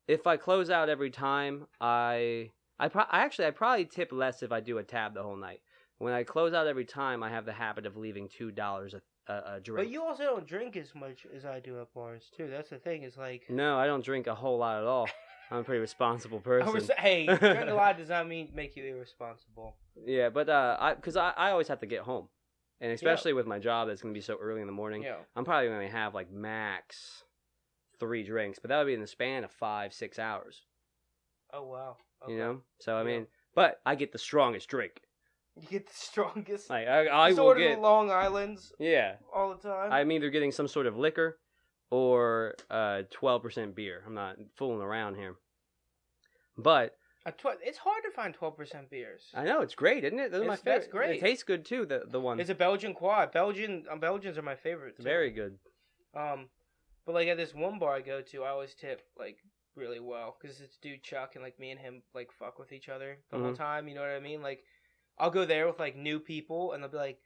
If I close out every time, I probably tip less if I do a tab the whole night. When I close out every time, I have the habit of leaving $2 a drink. But you also don't drink as much as I do at bars too. That's the thing. Is like No, I don't drink a whole lot at all. I'm a pretty responsible person. Hey, drinking a lot does not mean make you irresponsible. Yeah, but because I always have to get home, and especially with my job that's gonna be so early in the morning, Yeah. I'm probably gonna have like max 3 drinks, but that would be in the span of 5-6 hours. Oh wow. Okay. You know, so I Yeah. mean, but I get the strongest drink. You get the strongest. Like I Just will order get the Long Islands yeah. all the time. I'm either getting some sort of liquor or 12% beer. I'm not fooling around here. But It's hard to find 12% bears. I know it's great, isn't it? Those are my favorite. That's great. It tastes good too. The one. It's a Belgian quad. Belgians are my favorite. Too. Very good. But like at this one bar I go to, I always tip like really well because it's dude Chuck and like me and him like fuck with each other the whole time. You know what I mean? Like I'll go there with like new people and they'll be like,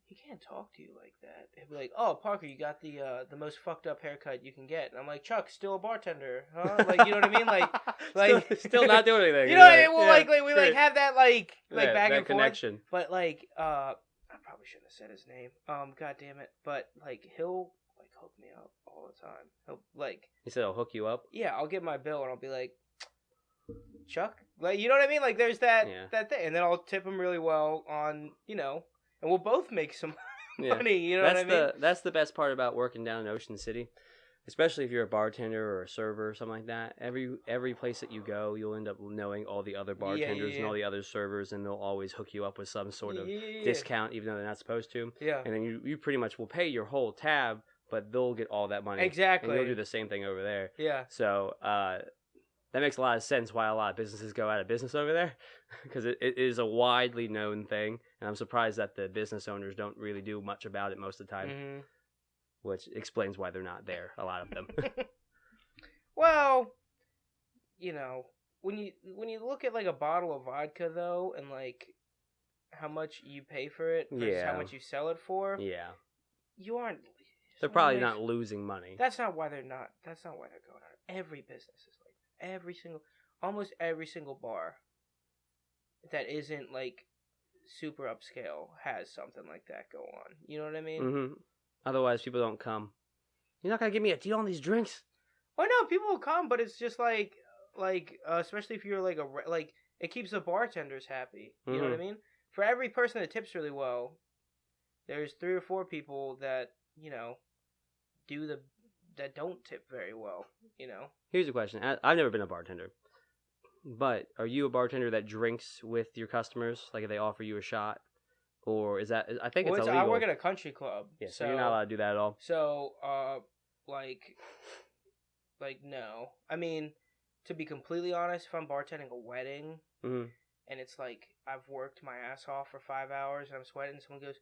he can't talk to you like that. He'll be like, oh Parker, you got the most fucked up haircut you can get. And I'm like, Chuck, still a bartender, huh? Like you know what I mean? Like still not doing anything. You know what I mean? Well, like we like have that like yeah, back that and connection. forth. But like I probably shouldn't have said his name. God damn it. But like he'll like hook me up all the time. He'll like He said I'll hook you up. yeah, I'll get my bill and I'll be like, Chuck, like you know what I mean? Like there's that thing, and then I'll tip him really well on and we'll both make some money. You know what I mean? That's the best part about working down in Ocean City, especially if you're a bartender or a server or something like that. Every place that you go, you'll end up knowing all the other bartenders and all the other servers, and they'll always hook you up with some sort of discount, even though they're not supposed to. Yeah. And then you pretty much will pay your whole tab, but they'll get all that money. Exactly. And you'll do the same thing over there. Yeah. So that makes a lot of sense why a lot of businesses go out of business over there, because it is a widely known thing, and I'm surprised that the business owners don't really do much about it most of the time, which explains why they're not there, a lot of them. Well, when you look at like a bottle of vodka though, and like how much you pay for it versus how much you sell it for, you aren't. They're probably not losing money. That's not why they're going out. Every business is like almost every single bar that isn't like super upscale has something like that go on. You know what I mean? Mm-hmm. Otherwise, people don't come. You're not gonna give me a deal on these drinks? Well, no, people will come, but it's just like especially if you're like it keeps the bartenders happy. You know what I mean? For every person that tips really well, there's 3 or 4 people that that don't tip very well. Here's a question. I've never been a bartender, but are you a bartender that drinks with your customers? Like if they offer you a shot, or is that? I think it's illegal. I work at a country club. Yeah, so you're not allowed to do that at all. So, no. I mean, to be completely honest, if I'm bartending a wedding, and it's like I've worked my ass off for 5 hours and I'm sweating, someone goes,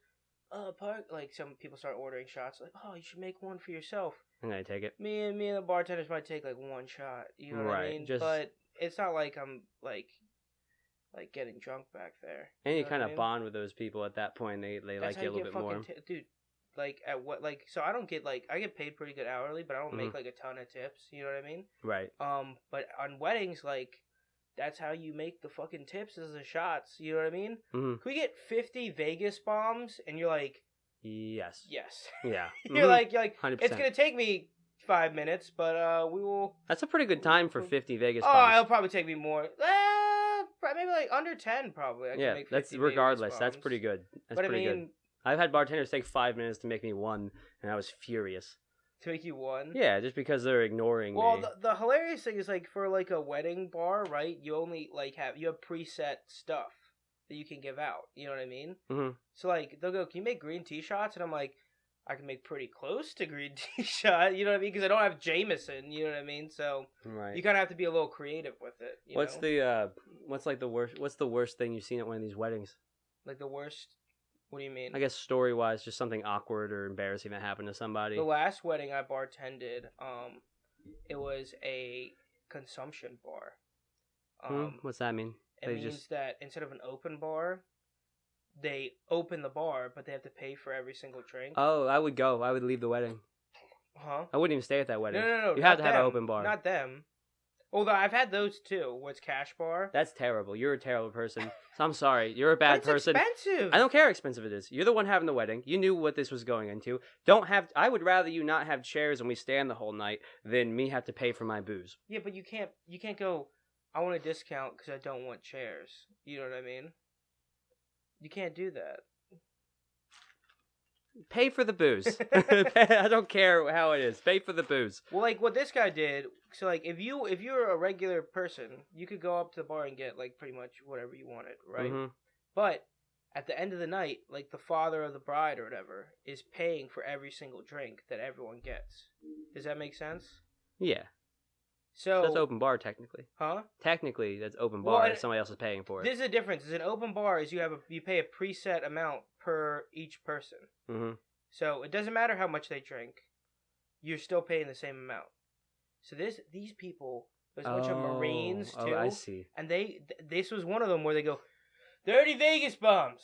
Park, like some people start ordering shots, like, oh, you should make one for yourself. I'm gonna take it. Me and the bartenders might take like one shot, you know what I mean? But it's not like I'm like getting drunk back there. And you kind of bond with those people at that point. They like you a little bit more. Dude, like at what so I don't get I get paid pretty good hourly, but I don't make like a ton of tips. You know what I mean? Right. But on weddings, like that's how you make the fucking tips is the shots. You know what I mean? Mm-hmm. Can we get 50 Vegas bombs? And you're like, yes. Yeah. You're like 100%. It's gonna take me 5 minutes, but we will. That's a pretty good time for 50 Vegas bombs. bombs. It'll probably take me more. Maybe like under 10, probably. I can make 50 that's regardless. That's pretty good. That's pretty good. I've had bartenders take 5 minutes to make me one, and I was furious. To make you one? Yeah, just because they're ignoring me. Well, the hilarious thing is like for like a wedding bar, right? You only you have preset stuff that you can give out. You know what I mean? Mm-hmm. So like they'll go, "Can you make green tea shots?" And I'm like, I can make pretty close to green tea shot. You know what I mean? Because I don't have Jameson. You know what I mean? So you kind of have to be a little creative with it. What's the worst thing you've seen at one of these weddings? Like the worst What do you mean? I guess story-wise, just something awkward or embarrassing that happened to somebody. The last wedding I bartended, it was a consumption bar. What's that mean? It means that instead of an open bar, they open the bar, but they have to pay for every single drink. Oh, I would go. I would leave the wedding. Huh? I wouldn't even stay at that wedding. No. You have to have an open bar. Not them. Although I've had those too, where it's cash bar. That's terrible. You're a terrible person. So I'm sorry. You're a bad person. It's expensive. I don't care how expensive it is. You're the one having the wedding. You knew what this was going into. I would rather you not have chairs and we stand the whole night than me have to pay for my booze. Yeah, but you can't go, I want a discount because I don't want chairs. You know what I mean? You can't do that. Pay for the booze. I don't care how it is. Pay for the booze. Well, like what this guy did. So, like, if you're a regular person, you could go up to the bar and get like pretty much whatever you wanted, right? Mm-hmm. But at the end of the night, like the father of the bride or whatever is paying for every single drink that everyone gets. Does that make sense? Yeah. So that's open bar technically. Huh? Technically, that's open bar. Well, if somebody else is paying for it. There's a difference. Is an open bar is you pay a preset amount per each person. Mm-hmm. So it doesn't matter how much they drink, you're still paying the same amount. So these people, there's a bunch of Marines too. Oh, I see. And this was one of them where they go, 30 Vegas bombs.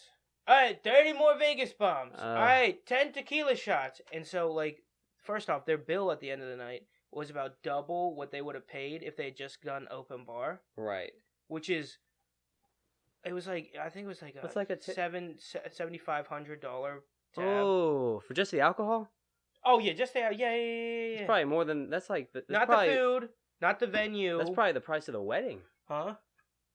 All right, 30 more Vegas bombs. All right, 10 tequila shots. And so, like, first off, their bill at the end of the night was about double what they would have paid if they had just done open bar. Right. Which is, it was like, I think it was like a, it's like a $7,500 tab. Oh, for just the alcohol? Oh, yeah, just the, yeah. It's probably more than, that's like, not probably, the food, not the venue. That's probably the price of the wedding. Huh?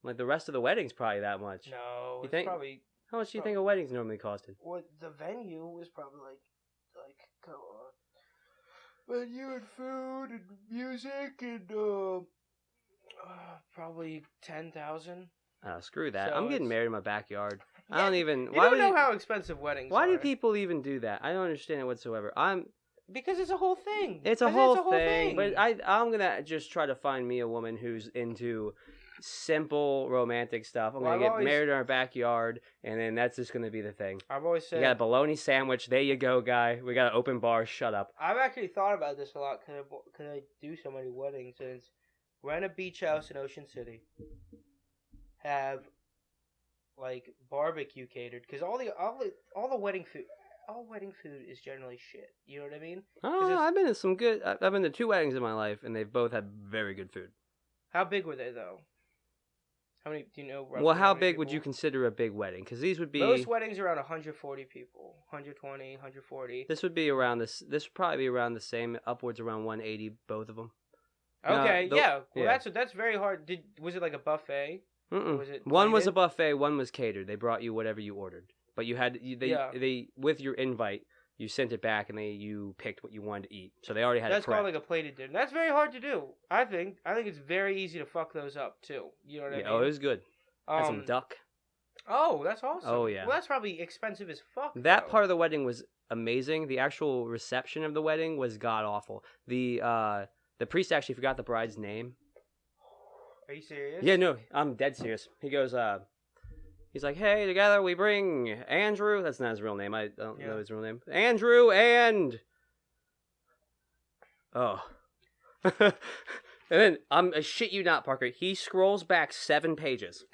Like, the rest of the wedding's probably that much. No, you think? Probably. How much do you think a wedding's normally costing? Well, the venue was probably like, go on. Venue and food and music and, probably 10,000. Screw that. So I'm getting married in my backyard. Yeah, I don't even. You don't know how expensive weddings are. Why do people even do that? I don't understand it whatsoever. Because it's a whole thing. It's a whole thing. But I'm gonna just try to find me a woman who's into simple romantic stuff. I'm gonna get married in our backyard, and then that's just gonna be the thing. I've always said. You got a bologna sandwich. There you go, guy. We got an open bar. Shut up. I've actually thought about this a lot because I do so many weddings, and it's rent a beach house in Ocean City. Have like barbecue catered because all the wedding food. All wedding food is generally shit. You know what I mean? Oh, I've been to some good. I've been to 2 weddings in my life, and they've both had very good food. How big were they though? How many do you know? Well, how big would you consider a big wedding? Because these would be most weddings around 140 people, 120, 140. This would be around this. This would probably be around the same, upwards around 180, both of them. Okay, yeah. Well, yeah. That's very hard. Was it like a buffet? Was it one was a buffet, one was catered. They brought you whatever you ordered. But you had they with your invite, you sent it back and you picked what you wanted to eat. So they already had. That's called like a plated dinner. That's very hard to do. I think it's very easy to fuck those up too. You know what I mean? Oh, it was good. Had some duck. Oh, that's awesome. Oh yeah. Well, that's probably expensive as fuck. That part of the wedding was amazing. The actual reception of the wedding was god awful. The priest actually forgot the bride's name. Are you serious? Yeah, no, I'm dead serious. He goes, he's like, hey, together we bring Andrew. That's not his real name. I don't know his real name. Andrew and... Oh. And then, I shit you not, Parker, he scrolls back 7 pages.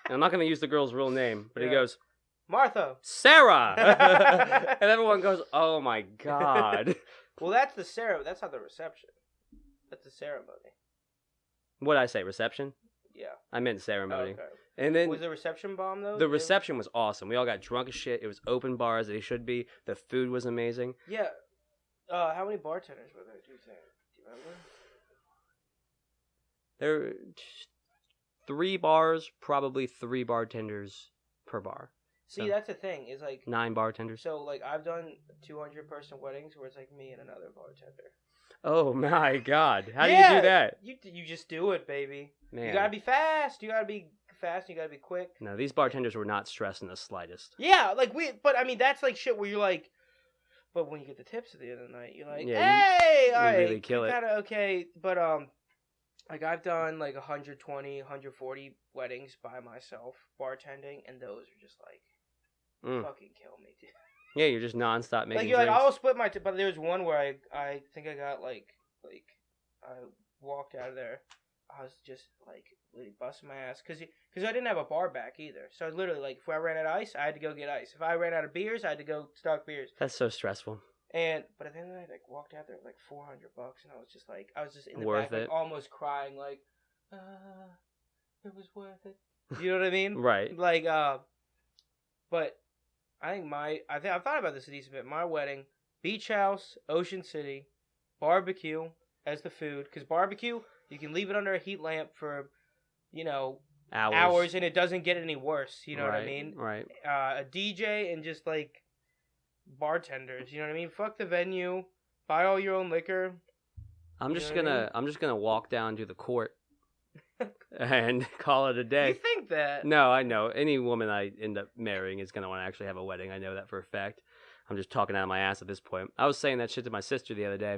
And I'm not going to use the girl's real name, but he goes... Martha. Sarah! And everyone goes, oh my god. Well, that's the ceremony. That's not the reception. That's the ceremony. What'd I say, reception? Yeah. I meant ceremony. Okay. And then was the reception bomb though? The reception was awesome. We all got drunk as shit. It was open bar as they should be. The food was amazing. Yeah. How many bartenders were there? Do you think? Do you remember? There were 3 bars, probably 3 bartenders per bar. See, that's the thing. Is like 9 bartenders. So like I've done 200-person weddings where it's like me and another bartender. Oh my god! How do you do that? You just do it, baby. Man. You gotta be fast. You gotta be fast. You gotta be quick. No, these bartenders were not stressed in the slightest. Yeah, but I mean that's like shit where you're like, but when you get the tips at the end of the night, you're like, hey, all right, really kill it. Kind of okay, but like I've done like 120, 140 weddings by myself bartending, and those are just like, fucking kill me, dude. Yeah, you're just nonstop making Like you're like, drinks. I'll split my. But there's one where I think I got like I walked out of there. I was just like really busting my ass because I didn't have a bar back either. So literally, like, if I ran out of ice, I had to go get ice. If I ran out of beers, I had to go stock beers. That's so stressful. But at the end of the night, like, walked out there with like $400, and I was just in the Worth back, like, it. almost crying, like, it was worth it. You know what I mean? Right. Like, but I think I've thought about this a decent bit. My wedding, beach house, Ocean City, barbecue as the food, because barbecue you can leave it under a heat lamp for, hours, and it doesn't get any worse. You know what I mean? Right. A DJ and just like bartenders. You know what I mean? Fuck the venue. Buy all your own liquor. I'm just gonna walk down to the court and call it a day. You think that? No, I know. Any woman I end up marrying is gonna want to actually have a wedding. I know that for a fact. I'm just talking out of my ass at this point. I was saying that shit to my sister the other day,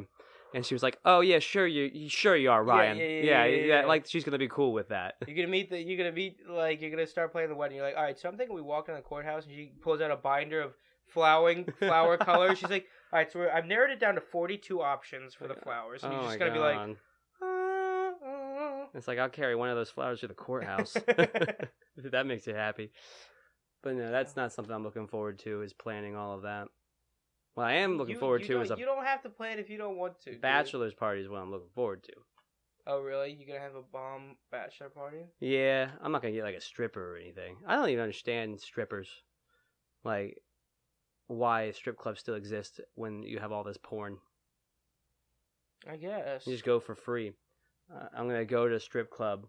and she was like, "Oh yeah, sure you are, Ryan. Yeah. Like she's gonna be cool with that." You're gonna start playing the wedding. You're like, all right. So I'm thinking we walk down the courthouse, and she pulls out a binder of flower colors. She's like, all right. So I've narrowed it down to 42 options for the flowers, and you're just gonna be like. It's like, I'll carry one of those flowers to the courthouse. If that makes you happy. But no, that's not something I'm looking forward to, is planning all of that. What I am looking forward to is you don't have to plan if you don't want to. Bachelor's party is what I'm looking forward to. Oh, really? You gonna have a bomb bachelor party? Yeah, I'm not gonna get like a stripper or anything. I don't even understand strippers. Like, why strip clubs still exist when you have all this porn. I guess. You just go for free. I'm gonna go to a strip club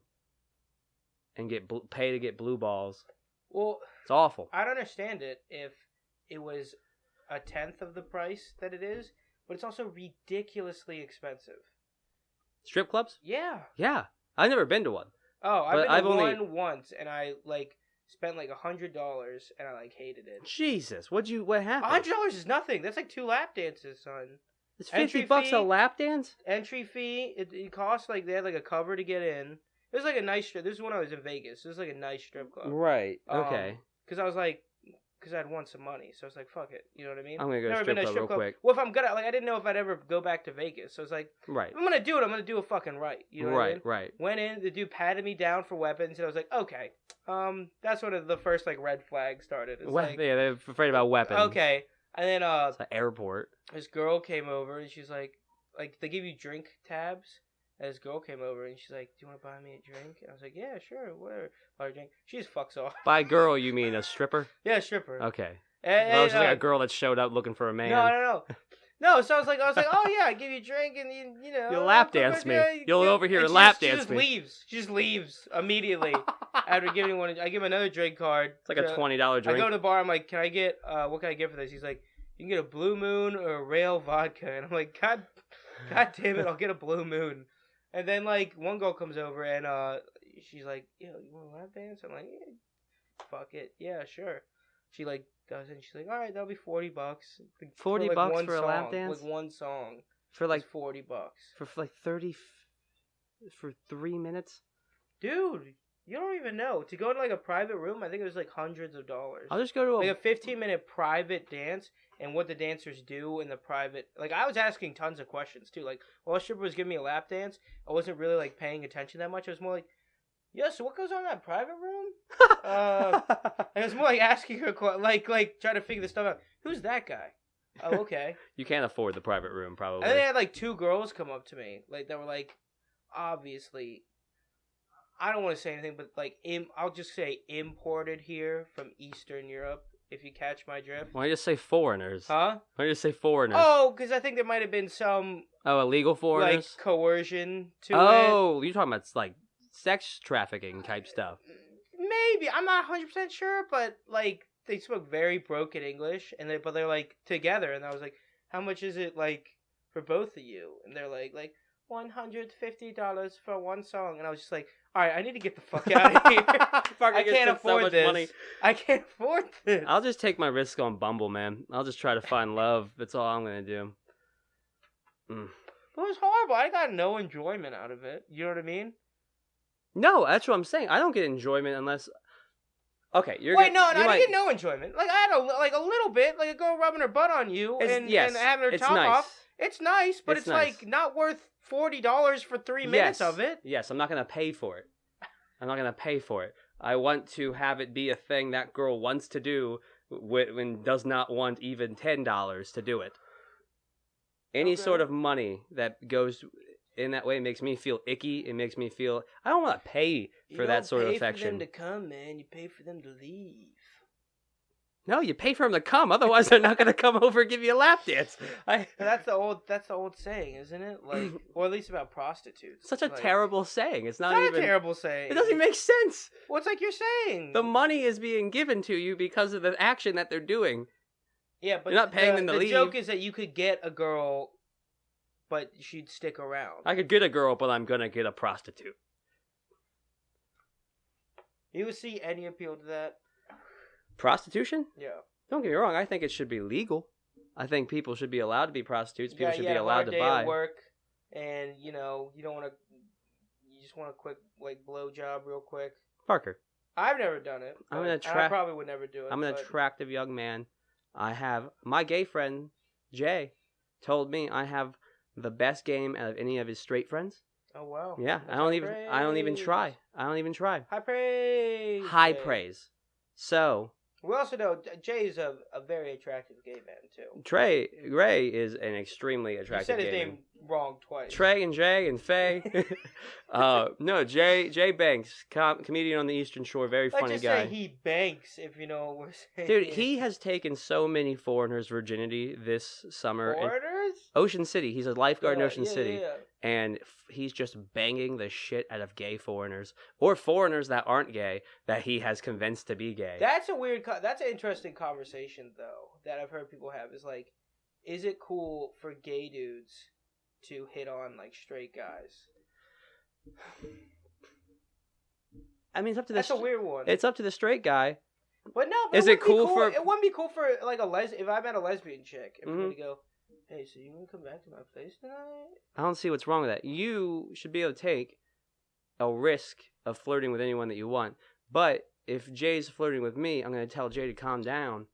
and pay to get blue balls. Well, it's awful. I'd understand it if it was a tenth of the price that it is, but it's also ridiculously expensive. Strip clubs? Yeah. Yeah, I've never been to one. Oh, I've been to one once, and I spent like $100, and I hated it. Jesus, what happened? $100 is nothing. That's like 2 lap dances, son. It's $50 a lap dance? Entry fee. It costs they had a cover to get in. It was like a nice strip. This is when I was in Vegas. It was like a nice strip club. Right. Okay. Because I'd won some money, so I was like, fuck it. You know what I mean? I'm gonna go to strip club real quick. Well, if I'm gonna I didn't know if I'd ever go back to Vegas, so it's like, right. If I'm gonna do it, I'm gonna do it fucking right. You know what I mean? Right. Went in, the dude patted me down for weapons, and I was like, okay. That's when the first red flag started. It's yeah, they're afraid about weapons. Okay. And then it's an airport. This girl came over, and she's like they give you drink tabs. And this girl came over, and she's like, do you want to buy me a drink? And I was like, yeah, sure, whatever. Buy her a drink. She just fucks off. By girl, you mean a stripper? Yeah, stripper. Okay. And, it was like a girl that showed up looking for a man. No, so I was like, oh yeah, I give you a drink, and you know. You'll lap dance me. You'll over here and lap dance me. She just leaves immediately after giving one. I give him another drink card. It's like a $20 drink. I go to the bar. I'm like, can I get what can I get for this? He's like, you can get a Blue Moon or a Rail vodka, and I'm like, God damn it, I'll get a Blue Moon. And then one girl comes over and she's like, yo, you want to lap dance? I'm like, yeah, fuck it, yeah, sure. She goes in. She's like, all right, that'll be $40. $40 for a lap dance? With one song. For $40. For 30 for 3 minutes? Dude, you don't even know. To go to a private room, I think it was hundreds of dollars. I'll just go to a 15-minute private dance and what the dancers do in the private. I was asking tons of questions too. While a stripper was giving me a lap dance, I wasn't really paying attention that much. I was more yeah, so what goes on in that private room? And it was more asking her, trying to figure this stuff out. Who's that guy? Oh, okay. You can't afford the private room, probably. And then they had 2 girls come up to me, that were obviously, I don't want to say anything, but I'll just say imported here from Eastern Europe. If you catch my drift. Why don't you just say foreigners? Huh? Why don't you just say foreigners? Oh, because I think there might have been some. Oh, illegal foreigners. Coercion to it. Oh, you're talking about sex trafficking type stuff. Maybe. I'm not 100% sure, but they spoke very broken English, and but they're together, and I was like, how much is it for both of you? And they're like $150 for one song, and I was just like, all right, I need to get the fuck out of here. I can't afford this. Money. I can't afford this. I'll just take my risk on Bumble, man. I'll just try to find love. That's all I'm gonna do. It was horrible. I got no enjoyment out of it. You know what I mean? No, that's what I'm saying. I don't get enjoyment unless Okay, you're Wait, no, you I might, didn't get no enjoyment. Like I had a little bit, like a girl rubbing her butt on you and having her it's top nice. off. It's nice, but It's it's nice. like not worth $40 for 3 minutes of it. Yes, I'm not gonna pay for it. I'm not gonna pay for it. I want to have it be a thing that girl wants to do when does not want even $10 to do it. Any Okay. sort of money that goes in that way makes me feel icky. It makes me feel I don't want to pay for that sort of affection. You don't pay for them to come, man. You pay for them to leave. No, you pay for them to come. Otherwise, they're not gonna come over and give you a lap dance. That's the old saying, isn't it? Like, or at least about prostitutes. Such a Like, terrible saying. It's not It's not even a terrible saying. It doesn't even make sense. Well, it's like you're saying. The money is being given to you because of the action that they're doing. Yeah, but You're not paying them to the leave. joke is that you could get a girl, but she'd stick around. I could get a girl, but I'm gonna get a prostitute. You see any appeal to that? Prostitution? Yeah. Don't get me wrong. I think it should be legal. I think people should be allowed to be prostitutes. People should be allowed to day buy. At work, and you don't want to. You just want a quick blow job, real quick. Parker, I've never done it. I'm and I probably would never do it. I'm an attractive young man. I have my gay friend Jay told me I have the best game out of any of his straight friends. Oh wow. Yeah, That's I don't even try. I don't even try. High praise. High Jay. praise. So We also know Jay's a very attractive gay man too. Trey Gray is an extremely You attractive said his gay man. name wrong twice. Trey and Jay and Faye. No, Jay Banks, comedian on the Eastern Shore, very Let's funny just guy. say he banks, if you know what we're saying. Dude, he has taken so many foreigners' virginity this summer. in Foreigners? Ocean City. He's a lifeguard in Ocean Yeah, City. yeah. And he's just banging the shit out of gay foreigners. Or foreigners that aren't gay that he has convinced to be gay. That's a weird. That's an interesting conversation, though, that I've heard people have. Is like, is it cool for gay dudes to hit on like straight guys? I mean, it's up to That's a weird one. It's up to the straight guy. But no, but Is it it cool wouldn't be for- It wouldn't be cool for like if I met a lesbian chick and Mhm. we go, hey, so you gonna come back to my place tonight? I don't see what's wrong with that. You should be able to take a risk of flirting with anyone that you want. But if Jay's flirting with me, I'm going to tell Jay to calm down.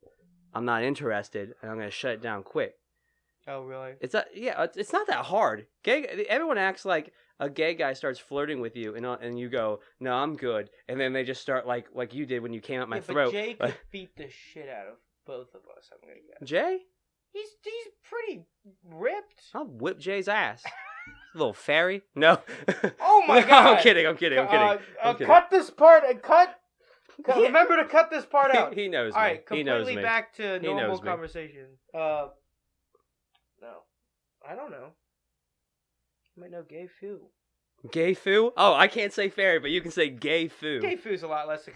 I'm not interested, and I'm going to shut it down quick. Oh, really? It's not that hard. Everyone acts like a gay guy starts flirting with you, and you go, no, I'm good, and then they just start like you did when you came out my throat. But Jay could beat the shit out of both of us. I'm gonna guess. Jay? He's pretty ripped. I'll whip Jay's ass. Little fairy? No. Oh my No, God. I'm kidding. I'm kidding. I'm kidding. Cut this part and cut. Yeah. Remember to cut this part out. He knows me. All right, He knows completely me. back to He normal knows me. conversation. No, I don't know. You might know gay foo. Gay foo? Oh, I can't say fairy, but you can say gay foo. Gay foo's a lot less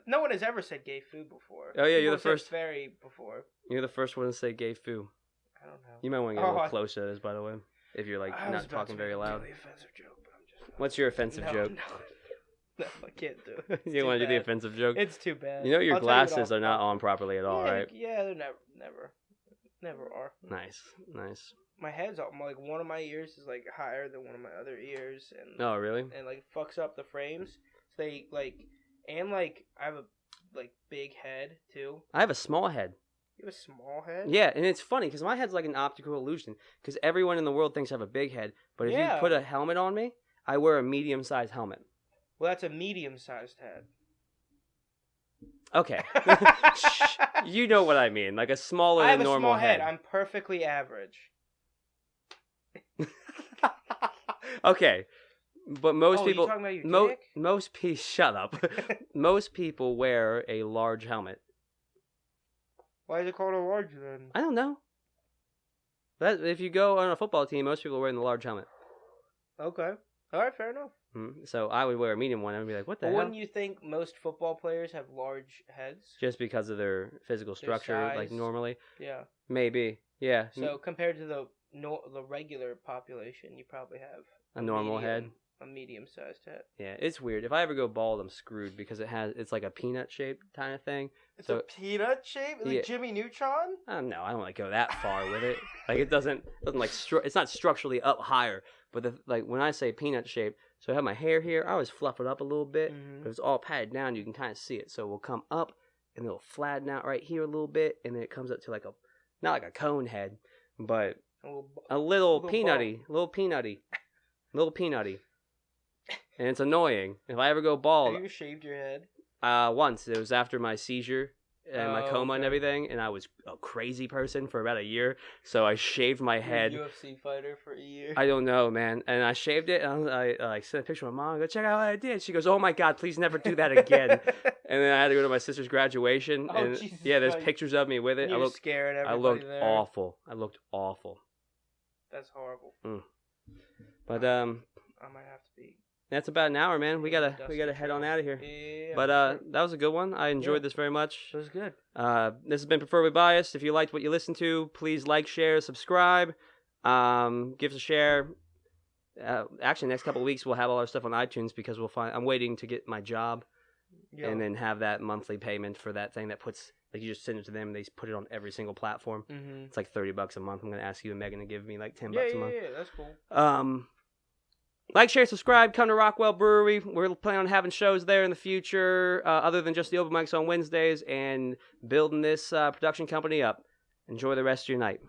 No one has ever said gay foo before. Oh, yeah, you're People the have said first. fairy before. You're the first one to say gay foo. I don't know. You might want to get a Oh, little closer to this, by the way, if you're like I was not about talking to very make a loud. really offensive joke, but I'm just not. What's your offensive joke? No, I can't do it. It's You too want to do the bad. offensive joke? It's too bad. You know your I'll tell you it glasses off- are not on properly at all, yeah, right? Yeah, they're never are. Nice, nice. My head's all, like one of my ears is like higher than one of my other ears, and Oh, really? and like fucks up the frames. So they like, and like I have a like big head too. I have a small head. You have a small head. Yeah, and it's funny because my head's like an optical illusion. Because everyone in the world thinks I have a big head, but if Yeah. you put a helmet on me, I wear a medium-sized helmet. Well, that's a medium-sized head. Okay. Shh. You know what I mean, like a smaller I have than a normal small head. I'm perfectly average. Okay, but most Oh, people, you talking about your dick? most people, shut up. Most people wear a large helmet. Why is it called a large then? I don't know. That if you go on a football team, most people are wearing the large helmet. Okay. All right, fair enough. So I would wear a medium one. I would be like, what the But hell? wouldn't you think most football players have large heads? Just because of their physical structure, like size. normally. Yeah. Maybe. Yeah. So compared to the regular population, you probably have a normal head. a medium-sized head. Yeah, it's weird. If I ever go bald, I'm screwed because it's like a peanut shaped kind of thing. It's So- a peanut shape, like Yeah. Jimmy Neutron. I don't know. I don't like go that far with it. Like it doesn't like it's not structurally up higher. But like when I say peanut shaped, so I have my hair here. I always fluff it up a little bit. Mhm. If it's all patted down, you can kind of see it. So it will come up and it'll flatten out right here a little bit, and then it comes up to like not like a cone head, but a little peanutty, little peanutty, and it's annoying. If I ever go bald, Have you shaved your head? Once. It was after my seizure and my coma and okay. everything, and I was a crazy person for about a year, so I shaved my head. You're a UFC fighter for a year. I don't know, man. And I shaved it, and I sent a picture to my mom. I go, check out what I did. She goes, oh my God, please never do that again. And then I had to go to my sister's graduation. Oh, and Jesus yeah, there's Christ. pictures of me with it. You're scaring everybody I looked there. awful. I looked awful. That's horrible. But I might have to be. that's about an hour, man. We gotta Dusty head on out of here. Yeah. But sure. that was a good one. I enjoyed this very much. It was good. This has been Preferably Biased. If you liked what you listened to, please like, share, subscribe. Give us a share. Actually, next couple of weeks we'll have all our stuff on iTunes because I'm waiting to get my job and then have that monthly payment for that thing that puts, like, you just send it to them. They put it on every single platform. Mm-hmm. It's like $30 a month. I'm gonna ask you and Megan to give me like $10 a month. Yeah, that's cool. Like, share, subscribe. Come to Rockwell Brewery. We're planning on having shows there in the future, other than just the open mics on Wednesdays, and building this production company up. Enjoy the rest of your night.